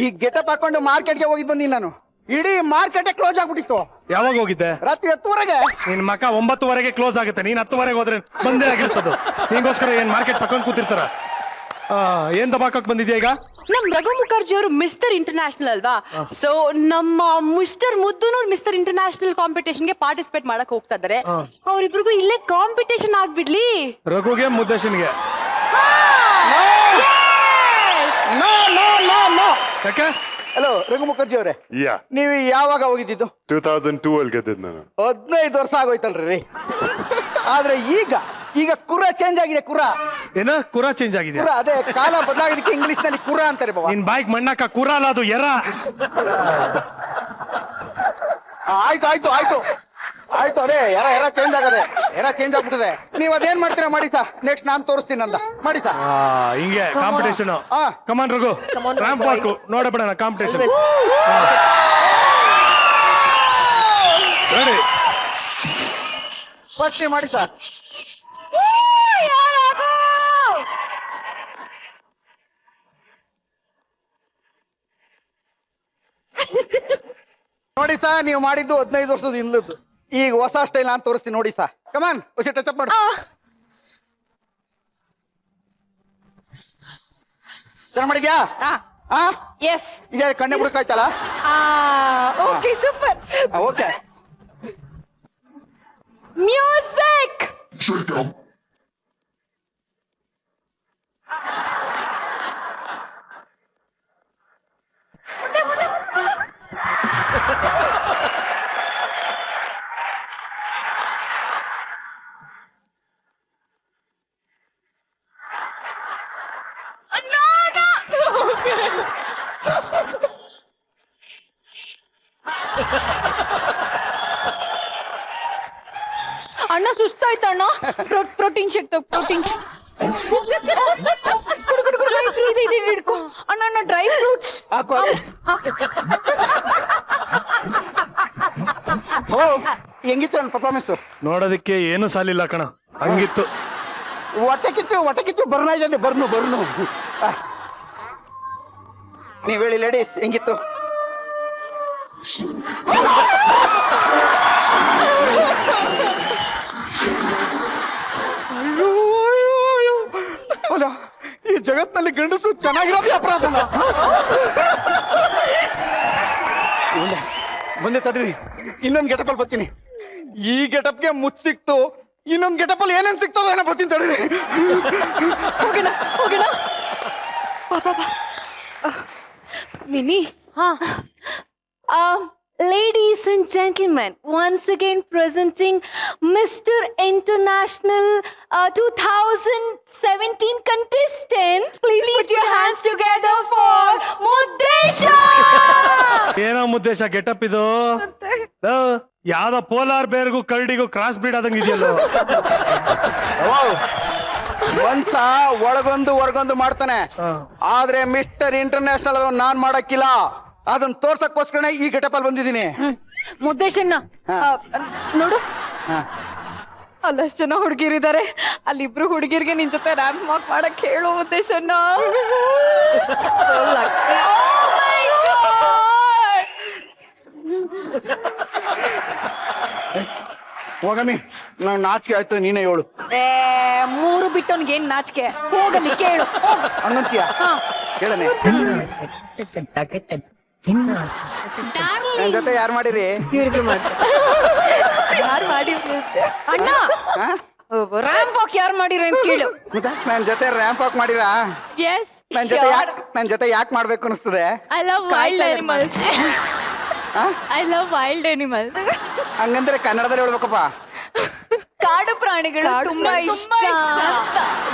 S2: ಈ ಗೆಟಪ್ ಹಾಕೊಂಡು ಮಾರ್ಕೆಟ್ಗೆ ಹೋಗಿದ್ ಬಂದೀನಿ ನಾನು. ಇಡೀ ಮಾರ್ಕೆಟ್ ಕ್ಲೋಸ್ ಆಗ್ಬಿಟ್ಟಿತ್ತು.
S1: ಯಾವಾಗ ಹೋಗಿದ್ದೆ?
S2: ರಾತ್ರಿ 10:00
S1: ನಿನ್ ಮಕ 9:00 ಕ್ಲೋಸ್ ಆಗುತ್ತೆ, ನೀನ್ 10:00 ಹೋದ್ರೆ ಬಂದೇ ಆಗಿರ್ತದ. ನಿಂಗೋಸ್ಕರ ಏನ್ ಮಾರ್ಕೆಟ್ ತಕೊಂಡ್ ಕೂತಿರ್ತಾರ? ಏನ್ ದಬಾಕಕ್ ಬಂದಿದ್ಯಾ ಈಗ?
S7: ನಮ್ ರಘು ಮುಖರ್ಜಿ ಅವರು ಮಿಸ್ಟರ್ ಇಂಟರ್ನ್ಯಾಷನಲ್ ಅಲ್ವಾ, ಸೊ ನಮ್ಮ ಮಿಸ್ಟರ್ ಮುದ್ದುನು ಮಿಸ್ಟರ್ ಇಂಟರ್ನ್ಯಾಷನಲ್ ಕಾಂಪಿಟೇಷನ್ ಗೆ ಪಾರ್ಟಿಸಿಪೇಟ್ ಮಾಡಕ್ ಹೋಗ್ತಾ ಇದಾರೆ. ಅವ್ರಿಬ್ರಿಗೂ ಇಲ್ಲೇ ಕಾಂಪಿಟೇಷನ್ ಆಗ್ಬಿಡ್ಲಿ.
S1: ರಘುಗೆ ಮುದ್ದೇಶನ್ಗೆ?
S2: No no no no.
S1: ಯಾಕೆ?
S2: ಹಲೋ ರಂಗು ಮುಖರ್ಜಿ ಅವರೇ,
S11: ಯಾ
S2: ನೀವು ಯಾವಾಗ ಹೋಗಿದ್ದು?
S11: 2002 ಅಲ್ಲಿ ಗೆದ್ದಿದ್ದು ನಾನು.
S2: 15 ವರ್ಷ ಆಗೋಯ್ತಲ್ರಿ. ಆದ್ರೆ ಈಗ ಕುರ ಚೇಂಜ್ ಆಗಿದೆ. ಕುರ
S1: ಏನ ಕುರ ಚೇಂಜ್ ಆಗಿದೆ?
S2: ಕುರ ಅದೇ ಕಾಲ ಬದಲಾಗಿದ್ದಕ್ಕೆ ಇಂಗ್ಲಿಷ್ ನಲ್ಲಿ ಕುರ ಅಂತಾರೆ ಬಾಬಾ.
S1: ನಿನ್ ಬಾಯ್ಕ್ ಮಣ್ಣಾಕ ಕುರ ಅಲ್ಲ, ಅದು ಎರ.
S2: ಆಯ್ತು ಅದೇ ಎರ ಚೇಂಜ್ ಆಗದೆ, ಎರ ಚೇಂಜ್ ಆಗ್ಬಿಟ್ಟಿದೆ. ನೀವ್ ಅದೇನ್ ಮಾಡ್ತೀರಾ ಮಾಡಿ ಸಾ, ನೆಕ್ಸ್ಟ್ ನಾನ್ ತೋರಿಸ್ತೀನಿ ಅಂದ ಮಾಡಿ ಸಾ.
S1: ಹಿಂಗೆ competition. Come on Raghu, ramp walk ನೋಡಬೇಡ ಕಾಂಪಿಟೇಷನ್. ರೆಡಿ,
S2: ಫಸ್ಟ್ ಮಾಡಿ ಸರ್. ನೋಡಿ ಸಾ, ನೀವು ಮಾಡಿದ್ದು 15 ವರ್ಷದ ಹಿಂದದ್ದು. ಈಗ ಹೊಸ ಸ್ಟೈಲ್ ನಾನು ತೋರಿಸ್ತೀನಿ ನೋಡಿ ಸಾ. ಕಮಾನ್ ಹೊಸ ಟಚ್ ಅಪ್ ಮಾಡು. ಚೆನ್ನಾಗಿ ಮಾಡಿದ್ಯಾ?
S7: ಎಸ್.
S2: ಇದೇ ಕಣ್ಣೆ ಬಿಡಕಾಯ್ತಲ್ಲ.
S7: Okay super.
S2: Okay
S7: music. ಅಣ್ಣ ಸುಸ್ತಾಯ್ತಣ್ಣ. Protein shake protein shake. ಅಣ್ಣ ಡ್ರೈ ಫ್ರೂಟ್ಸ್.
S2: ಹೆಂಗಿತ್ತು ನನ್ನ ಪರ್ಫಾರ್ಮೆನ್ಸ್?
S1: ನೋಡೋದಕ್ಕೆ ಏನು ಸಾಲಿಲ್ಲ ಕಣ, ಹಂಗಿತ್ತು.
S2: ಹೊಟ್ಟೆ ಕಿತ್ತು ಬರ್ನ ಇದೆ, ಬರ್ನು. ನೀವ್ ಹೇಳಿ ಲೇಡೀಸ್, ಹೆಂಗಿತ್ತು? ಅಲ್ಲ, ಈ ಜಗತ್ನಲ್ಲಿ ಗಂಡಸರು ಚೆನ್ನಾಗಿರೋದೇ ಅಪರಾಧ. ಮುಂದೆ ತಡ್ರಿ, ಇನ್ನೊಂದು ಗೆಟಪ್ ಅಲ್ಲಿ ಬರ್ತೀನಿ. ಈ ಗೆಟಪ್ಗೆ ಮುಚ್ಚ ಸಿಕ್ತು, ಇನ್ನೊಂದು ಗೆಟಪ್ ಅಲ್ಲಿ ಏನೇನ್ ಸಿಕ್ತದೋ ಏನೋ ಬರ್ತೀನಿ ತಡ್ರಿ.
S7: ಹೋಗೋಣ. Nini. Ladies and gentlemen, once again presenting Mr. International 2017 contestant. Please put your hands together for Muddesha.
S1: ಏನೋ ಮುದ್ದೇಶ ಗೆಟಪ್ ಇದು? ಯಾವ್ದೋ ಪೋಲಾರ್ ಬೇರ್ಗೂ ಕರಡಿಗೂ ಕ್ರಾಸ್ ಬ್ರೀಡ್ ಆದಂಗ ಇದೆಯಲ್ಲೋ.
S2: ಒಂದ್ಸ ಒಳಗೊಂದು ಹೊರಗೊಂದು ಮಾಡ್ತಾನೆ, ಆದ್ರೆ ಮಿಸ್ಟರ್ ಇಂಟರ್ನ್ಯಾಷನಲ್ ನಾನ್ ಮಾಡಕ್ಕಿಲ್ಲ. ಅದನ್ನ ತೋರ್ಸಕ್ಕೋಸ್ಕರ ಈ ಗೆಟಪ್ ಅಲ್ಲಿ ಬಂದಿದ್ದೀನಿ.
S7: ಮುದ್ದೇಶಣ್ಣ ನೋಡು, ಅಲ್ಲಷ್ಟು ಜನ ಹುಡುಗಿರಿದ್ದಾರೆ, ಅಲ್ಲಿಬ್ರು ಹುಡುಗಿರ್ಗೆ ನಿನ್ ಜೊತೆ ರ್ಯಾಂಪ್ ವಾಕ್ ಮಾಡಕ್ ಹೇಳು ಮುದ್ದೇಶಣ್ಣ.
S2: ಹೋಗಮ್ಮಿ, ನಂಗೆ ನಾಚಿಕೆ ಆಯ್ತು, ನೀನೇ ಹೇಳು.
S7: 3 ಬಿಟ್ಟವನ್ಗೆ ಏನ್ ನಾಚಿಕೆ? ಹೋಗಲಿ ಕೇಳು.
S2: ಹಂಗಂತೀಯ? ಕೇಳನೆ. ನನ್ ಜೊತೆ ಯಾರು ಮಾಡಿರಿ?
S7: ಯಾರು ಮಾಡಿರಿ ಅಣ್ಣ? ರ್ಯಾಂಪ್ ವಾಕ್ ಯಾರು ಮಾಡಿರಿ ಅಂತ ಕೇಳು.
S2: ನನ್ ಜೊತೆ ರ್ಯಾಂಪ್ ವಾಕ್ ಮಾಡಿರಾ?
S7: ಎಸ್.
S2: ನನ್ ಜೊತೆ ಯಾಕೆ ಮಾಡ್ಬೇಕು ಅನಿಸ್ತದೆ?
S7: I love wild animals. I love wild animals.
S2: ಹಂಗಂದ್ರೆ ಕನ್ನಡದಲ್ಲಿ ಹೇಳ್ಬೇಕಪ್ಪ.
S7: ಕಾಡು ಪ್ರಾಣಿಗಳು ತುಂಬಾ ಇಷ್ಟ.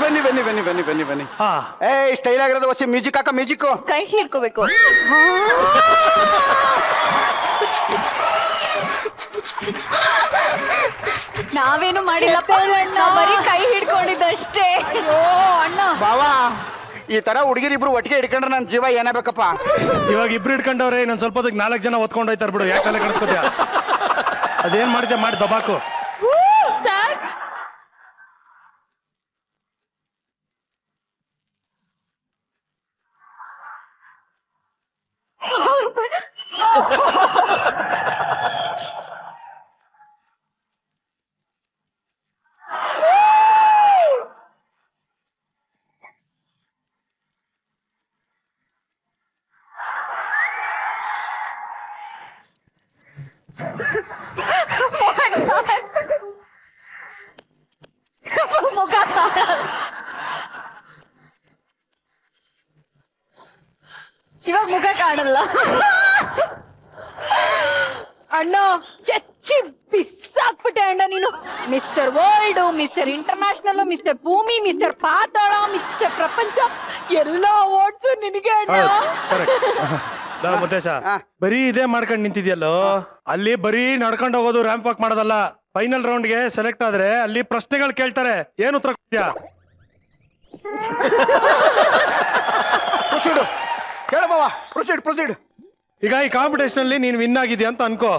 S2: ಬನ್ನಿ ಬನ್ನಿ ಬನ್ನಿ ಬನ್ನಿ ಬನ್ನಿ ಬನ್ನಿ. ಸ್ಟೈಲ್ ಆಗಿರೋದು ಹೊಸ ಮ್ಯೂಸಿಕ್ ಹಾಕ. ಮ್ಯೂಸಿಕ್
S7: ಕೈ ಹಿಡ್ಕೋಬೇಕು. ನಾವೇನು ಮಾಡಿಲ್ಲ, ಬರೀ ಕೈ ಹಿಡ್ಕೊಂಡಿದ್ದಷ್ಟೇ. ಅಯ್ಯೋ ಅಣ್ಣ.
S2: ಬಾವಾ, ಈ ತರ ಹುಡುಗಿರಿಬ್ರು ಒಟ್ಟಿಗೆ ಹಿಡ್ಕೊಂಡ್ರೆ ನನ್ನ ಜೀವ ಏನಾಗಬೇಕಪ್ಪ.
S1: ಇವಾಗ ಇಬ್ರು ಹಿಡ್ಕೊಂಡವ್ರೆ, ಇನ್ನೊಂದ್ ಸ್ವಲ್ಪ ಹೊತ್ತಿಗೆ 4 ಜನ ಒತ್ಕೊಂಡು ಹೋಯ್ತಾರ ಬಿಡು. ಯಾಕಲ್ಲ ಕಳಿಸ್ಕೋತೀಯ? ಅದೇನ್ ಮಾಡಿದೆ ಮಾಡಿ ದಬಾಕು.
S7: Oh my God. ಕಾಣಲ್ಲ. ಅಣ್ಣ ಚಚ್ಚಿ ಬಿಸಾಕ್ಬಿಟ್ಟೆ ಅಣ್ಣ ನೀನು. Mister world, mister international, mister ಭೂಮಿ, ಮಿಸ್ಟರ್ ಪಾತಾಳ, ಮಿಸ್ಟರ್ ಪ್ರಪಂಚ ಎಲ್ಲ ಅವಾರ್ಡ್ಸ್ ನಿನಗೆ ಅಣ್ಣ.
S1: ಮುದ್ದೇಶ ಬರೀ ಇದೇ ಮಾಡ್ಕೊಂಡ್ ನಿಂತಿದ್ಯಲ್ಲೋ, ಅಲ್ಲಿ ಬರೀ ನಡ್ಕೊಂಡು ಹೋಗೋದು ರ್ಯಾಂಪ್ ವಾಕ್ ಮಾಡೋದಲ್ಲ. ಫೈನಲ್ ರೌಂಡ್ಗೆ ಸೆಲೆಕ್ಟ್ ಆದ್ರೆ ಅಲ್ಲಿ ಪ್ರಶ್ನೆಗಳು ಕೇಳ್ತಾರೆ, ಏನು ಉತ್ತರ ಕೊಡ್ತೀಯಾ?
S2: ಕೇಳ ಬಾವ, ಪ್ರೊಸೀಡ್.
S1: ಈಗ ಈ ಕಾಂಪಿಟೇಷನ್ ಅಲ್ಲಿ ನೀನ್ ವಿನ್ ಆಗಿದ್ಯಾ ಅಂತ ಅನ್ಕೋ.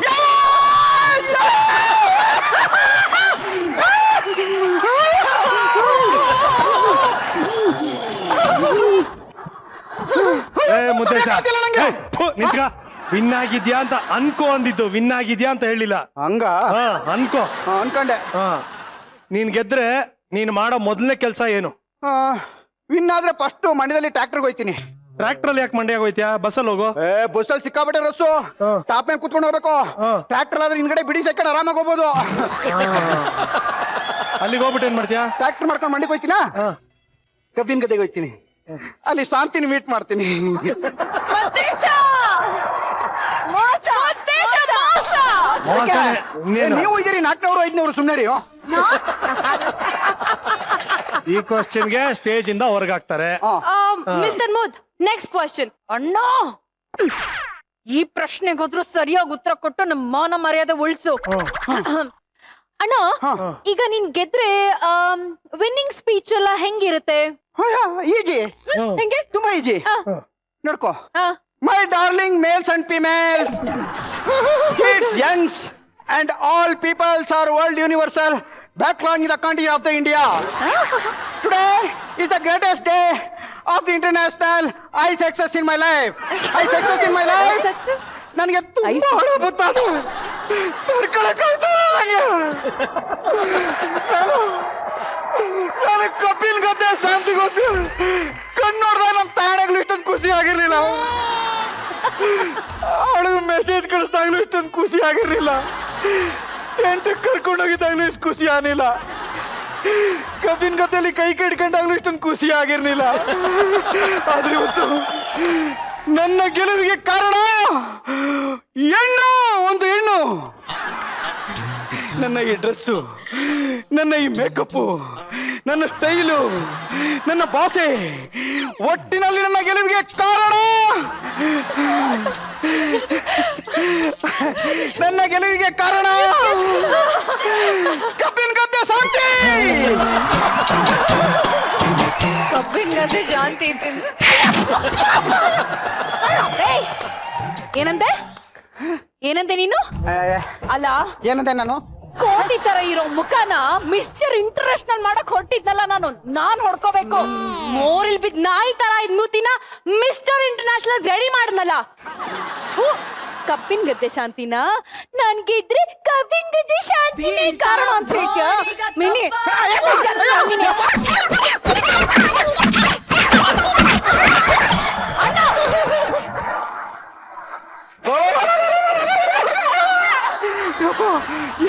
S1: ಮುದ್ದೇಶ ನಿಂತ್ಕ. ವಿನ್ ಆಗಿದ್ಯಾ ಅಂತ ಅನ್ಕೋ ಅಂದಿದ್ದು, ವಿನ್ ಆಗಿದ್ಯಾ ಅಂತ ಹೇಳಿಲ್ಲ.
S2: ಹಂಗ
S1: ಅನ್ಕೋ.
S2: ಅನ್ಕೊಂಡೆ.
S1: ನೀನ್ ಗೆದ್ರೆ ನೀನ್ ಮಾಡೋ ಮೊದಲನೇ ಕೆಲ್ಸ ಏನು?
S2: ವಿನ್ ಆದ್ರೆ ಫಸ್ಟ್ ಮಂಡ್ಯದಲ್ಲಿ ಟ್ರ್ಯಾಕ್ಟರ್ಗೆ ಹೋಯ್ತೀನಿ.
S1: ಟ್ರ್ಯಾಕ್ಟರ್ ಅಲ್ಲಿ ಯಾಕೆ ಮಂಡ್ಯಾಗ ಹೋಯ್ತಿಯಾ? ಬಸ್ಸಲ್ಲಿ ಹೋಗು.
S2: ಬಸ್ಸಲ್ಲಿ ಸಿಕ್ಕಾಬಿಟ್ಟೆ ರಸ್ಸು, ಟಾಪ್ ಮೇಲೆ ಕುತ್ಕೊಂಡು ಹೋಗ್ಬೇಕು. ಟ್ರ್ಯಾಕ್ಟರ್ ಆದ್ರೆ ಹಿಂದ್ಗಡೆ ಬಿಡಿ ಸೆಕೆಂಡ್ ಆರಾಮಾಗಿ ಹೋಗ್ಬೋದು.
S1: ಅಲ್ಲಿಗೆ ಹೋಗ್ಬಿಟ್ಟು ಏನ್ ಮಾಡ್ತೀಯಾ?
S2: ಟ್ರ್ಯಾಕ್ಟರ್ ಮಾಡ್ಕೊಂಡು ಮಂಡಿಗೆ ಹೋಯ್ತೀನಾ, ಕಬ್ಬಿನ ಗದ್ದೆಗೆ ಹೋಯ್ತೀನಿ. ಅಲ್ಲಿ ಶಾಂತಿನಿ ಮೀಟ್ ಮಾಡ್ತೀನಿ. ನೀವು ಇದ್ದೀರಿ 400 500 ಸುಮ್ಮನೆ ರೀ.
S1: ಈ ಕ್ವಶನ್ಗೆ ಸ್ಟೇಜ್ ಇಂದ ಹೊರಗಾಕ್ತಾರೆ.
S7: ಮಿಸ್ಟರ್ ಮುದ್, ನೆಕ್ಸ್ಟ್ ಕ್ವಶನ್. ಅಣ್ಣ ಈ ಪ್ರಶ್ನೆಗಾದ್ರೂ ಸರಿಯಾಗಿ ಉತ್ತರ ಕೊಟ್ಟು ನಮ್ಮ ಮಾನ ಮರ್ಯಾದೆ ಉಳಿಸು. ಅಣ್ಣ ಈಗ ನೀನ್ ಗೆದ್ರೆ ವಿನ್ನಿಂಗ್ ಸ್ಪೀಚ್ ಎಲ್ಲ ಹೆಂಗಿರುತ್ತೆ?
S2: ಈಜಿ,
S7: ಹೆಂಗೆ?
S2: ತುಂಬಾ ಈಜಿ. ನೋಡ್ಕೋ. My darling males and females, kids, youngs, and all peoples are world universal. Backlog in the country of the India. Today is the greatest day of the international I success in my life. I success in my life. ನನಗೆ ತುಂಬಾ ಹಣ ಬರ್ತದೆ. ನಾನು ಕಪಿಲ್ ಗದ್ದೆ ಶಾಂತಿಗೋಸ್ಕರ ಕಣ್ಣೋಡ್ದಾಗ ನಮ್ಮ ತಾಣಗಳು ಇಷ್ಟೊಂದು ಖುಷಿ ಆಗಿರ್ಲಿಲ್ಲ. ಅವಳು ಮೆಸೇಜ್ ಕಳಿಸ್ದಾಗ್ಲೂ ಇಷ್ಟೊಂದು ಖುಷಿ ಆಗಿರ್ಲಿಲ್ಲ. ಟೆಂಟ್ ಕರ್ಕೊಂಡೋಗಿದ್ದಾಗ್ಲೂ ಇಷ್ಟು ಖುಷಿ ಆಗಿಲ್ಲ. ಕಬ್ಬಿನ ಗದ್ದೆಯಲ್ಲಿ ಕೈ ಕಟ್ಕೊಂಡಾಗ್ಲೂ ಇಷ್ಟೊಂದು ಖುಷಿ ಆಗಿರ್ಲಿಲ್ಲ. ಆದ್ರೆ ಇವತ್ತು ನನ್ನ ಗೆಲುವಿಗೆ ಕಾರಣ ಹೆಣ್ಣು, ಒಂದು ಹೆಣ್ಣು. ನನ್ನ ಈ ಡ್ರೆಸ್ಸು, ನನ್ನ ಈ ಮೇಕಪ್ಪು, ನನ್ನ ಸ್ಟೈಲು, ನನ್ನ ಭಾಷೆ, ಒಟ್ಟಿನಲ್ಲಿ ನನ್ನ ಗೆಲುವಿಗೆ ಕಾರಣ, ನನ್ನ ಗೆಲುವಿಗೆ ಕಾರಣ ಕಬ್ಬಿನ ಗದ್ದೆ ಶಾಂತಿ.
S7: ಕಬ್ಬಿನ ಗದ್ದೆ ಶಾಂತಿ. ಏನಂತೆ ನೀನು? ಅಲ್ಲ
S2: ಏನಂದೆ ನಾನು?
S7: ಕೋಟಿ ತರ ಇರೋ ಮುಖನ ಮಿಸ್ಟರ್ ಇಂಟರ್ನ್ಯಾಷನಲ್ ಮಾಡಕ್ ಹೊಟ್ಟಿದ್ನಲ್ಲ ನಾನ್ ಹೊಡ್ಕೋಬೇಕು. ಮೋರಿಲ್ ಬಿದ್ ನಾಯಿ ತರ ಇದ್ ಮೂತಿನ ಮಿಸ್ಟರ್ ಇಂಟರ್ನ್ಯಾಷನಲ್ ರೆಡಿ ಮಾಡನಲ್ಲ. ಕಬ್ಬಿನ ಗದ್ದೆ ಶಾಂತಿನ ನಾನ್ ಗೆದ್ರೆ ಕಬ್ಬಿನ ಗದ್ದೆ ಶಾಂತಿ ಕಾರಣ ಅಂತ ಹೇಳ್ತೀಯ ಮಿನಿ?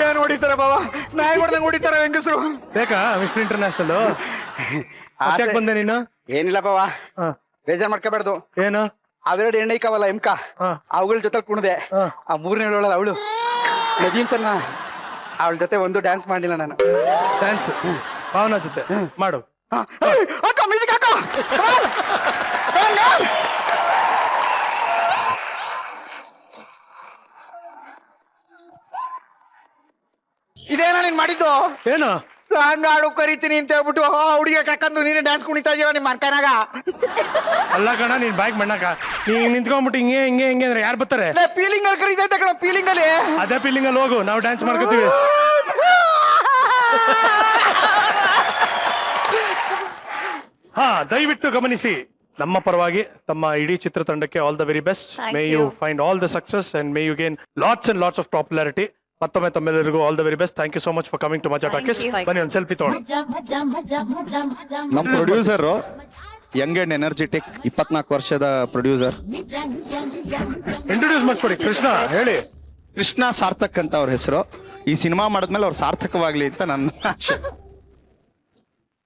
S2: ಏನ್ ಹೊಡಿತಾರೆ ಬಾಬಾ, ನಾಯಿ ಹೊಡೆದಂಗ್ ಹೊಡಿತಾರೆ ಹೆಂಗಸರು.
S1: ಬೇಕಾ ಮಿಸ್ಟರ್ ಇಂಟರ್ನ್ಯಾಷನಲ್? ಯಾಕೆ ಬಂದೆ ನೀನು?
S2: ಏನಿಲ್ಲ ಬಾಬಾ, ಬೇಜಾರ್ ಮಾಡ್ಕೋಬೇಡ್ದು.
S1: ಏನು?
S2: ಅವೆರಡು ಎಣ್ಣೈಕವಲ್ಲ ಎಮ್ಕ, ಅವುಗಳ ಜೊತೆ ಕುಣದೆ. ಆ 3ನೇ ಹೇಳೋಲ್ಲ ಅವಳು ನದಿ ಅಂತ, ಅವಳ ಜೊತೆ ಒಂದು ಡ್ಯಾನ್ಸ್ ಮಾಡಿಲ್ಲ ನಾನು.
S1: ಡ್ಯಾನ್ಸ್ ಭಾವನಾ ಜೊತೆ ಮಾಡು.
S2: ಅಕ್ಕ ಮ್ಯೂಸಿಕ್ ಹಾಕ. ಇದೇನ ನೀನ್ ಮಾಡಿದ್ದು?
S1: ಏನು?
S2: ಸಾಂಗ್ ಹಾಡು ಕರಿತೀನಿ ಅಂತ ಹೇಳ್ಬಿಟ್ಟು ಆ ಹುಡುಗಿ ಕರ್ಕೊಂಡು ನೀನೇ ಡ್ಯಾನ್ಸ್ ಕುಣಿತಾ ಇದೀವ ನಿಮ್ಮ ಅನ್ಕನಾಗ.
S1: ಅಲ್ಲ ಕಣ, ನೀನ್ ಬ್ಯಾಗ್ ಮಣ್ಣಾಕ ನೀನ್ ನಿಂತ್ಕೊಂಡ್ಬಿಟ್ಟು ಹಿಂಗೆ ಹಿಂಗೆ ಹಿಂಗೆ ಅಂದ್ರೆ ಯಾರು ಬರ್ತಾರೆ?
S2: ಫೀಲಿಂಗ್ ಅಲ್ಲಿ ಕರೀತೈತೆ ಕಣ, ಫೀಲಿಂಗ್ ಅಲ್ಲಿ.
S1: ಅದೇ ಫೀಲಿಂಗ್ ಅಲ್ಲಿ ಹೋಗು, ನಾವು ಡ್ಯಾನ್ಸ್ ಮಾಡ್ಕೋತೀವಿ. ಹಾ, ದಯವಿಟ್ಟು ಗಮನಿಸಿ, ನಮ್ಮ ಪರವಾಗಿ ತಮ್ಮ ಇಡೀ ಚಿತ್ರತಂಡಕ್ಕೆ all the very best. May you find all the success and may you gain lots and lots of popularity. ಮತ್ತೊಮ್ಮೆ ತಮ್ಮೆಲ್ಲರಿಗೂ all the very best. Thank you so much for coming to Majaa Talkies. ಬನ್ನಿ ಒಂದು selfie ತಗೊಳ್ಳಿ.
S8: ನಮ್ಮ producer Young and energetic 24 ವರ್ಷದ producer.
S1: Introduce ಮಾಡ್ಕೊಡಿ. ಕೃಷ್ಣ ಹೇಳಿ.
S8: ಕೃಷ್ಣ ಸಾರ್ಥಕ್ ಅಂತ ಅವ್ರ ಹೆಸರು. ಈ ಸಿನಿಮಾ ಮಾಡಿದ್ಮೇಲೆ ಅವ್ರು ಸಾರ್ಥಕವಾಗ್ಲಿ ಅಂತ ನನ್ನ ಆಶೆ.